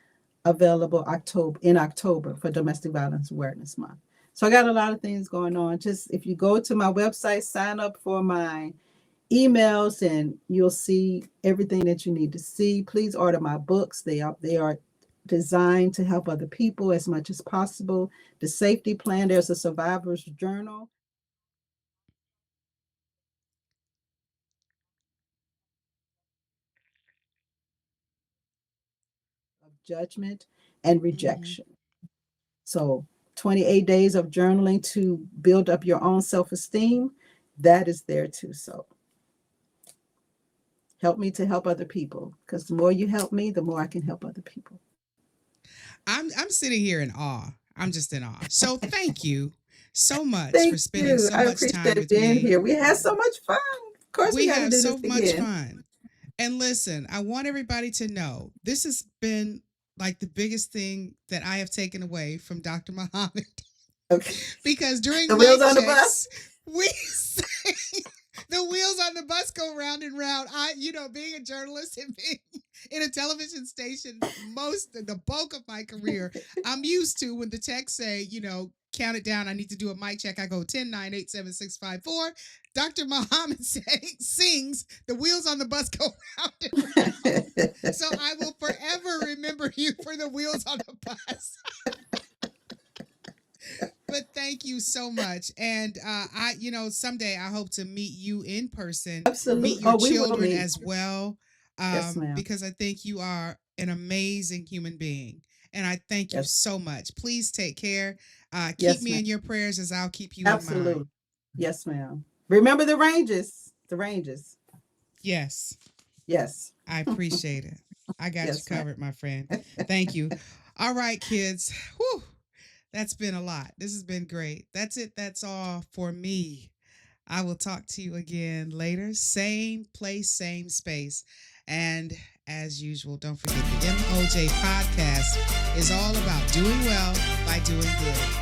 available October for Domestic Violence Awareness Month. So I got a lot of things going on. Just if you go to my website, sign up for my emails, and you'll see everything that you need to see. Please order my books. They are designed to help other people as much as possible. The safety plan, there's a survivor's journal of judgment and Hmm. rejection. So 28 days of journaling to build up your own self-esteem, that is there too. So help me to help other people because the more you help me, the more I can help other people. I'm sitting here in awe. I'm just in awe. So thank you so much for Thank spending you. so I much time appreciate with being me. here. We had so much fun. Of course, we We got to have do this so much again. fun. And listen, I want everybody to know this has been like the biggest thing that I have taken away from Dr. Muhammad, Okay. because during The mic wheels on the checks, bus. we say the wheels on the bus go round and round. Being a journalist and being in a television station, the bulk of my career, I'm used to when the texts say, count it down. I need to do a mic check. I go 10, 9, 8, 7, 6, 5, 4. Dr. Muhammad sings, the wheels on the bus go round and round. So I will forever remember you for the wheels on the bus. But thank you so much. And someday I hope to meet you in person, Absolutely. meet your We will children meet. as well. Yes, ma'am. Because I think you are an amazing human being. And I thank you Yes. so much. Please take care. Keep Yes, me ma'am. in your prayers as I'll keep you Absolutely. in mine. Yes, ma'am. Remember the ranges. The ranges. Yes. Yes. I appreciate it. I got Yes, you covered, my friend. Thank you. All right, kids. Whew. That's been a lot. This has been great. That's it. That's all for me. I will talk to you again later. Same place, same space. And as usual, don't forget the MOJ podcast is all about doing well by doing good.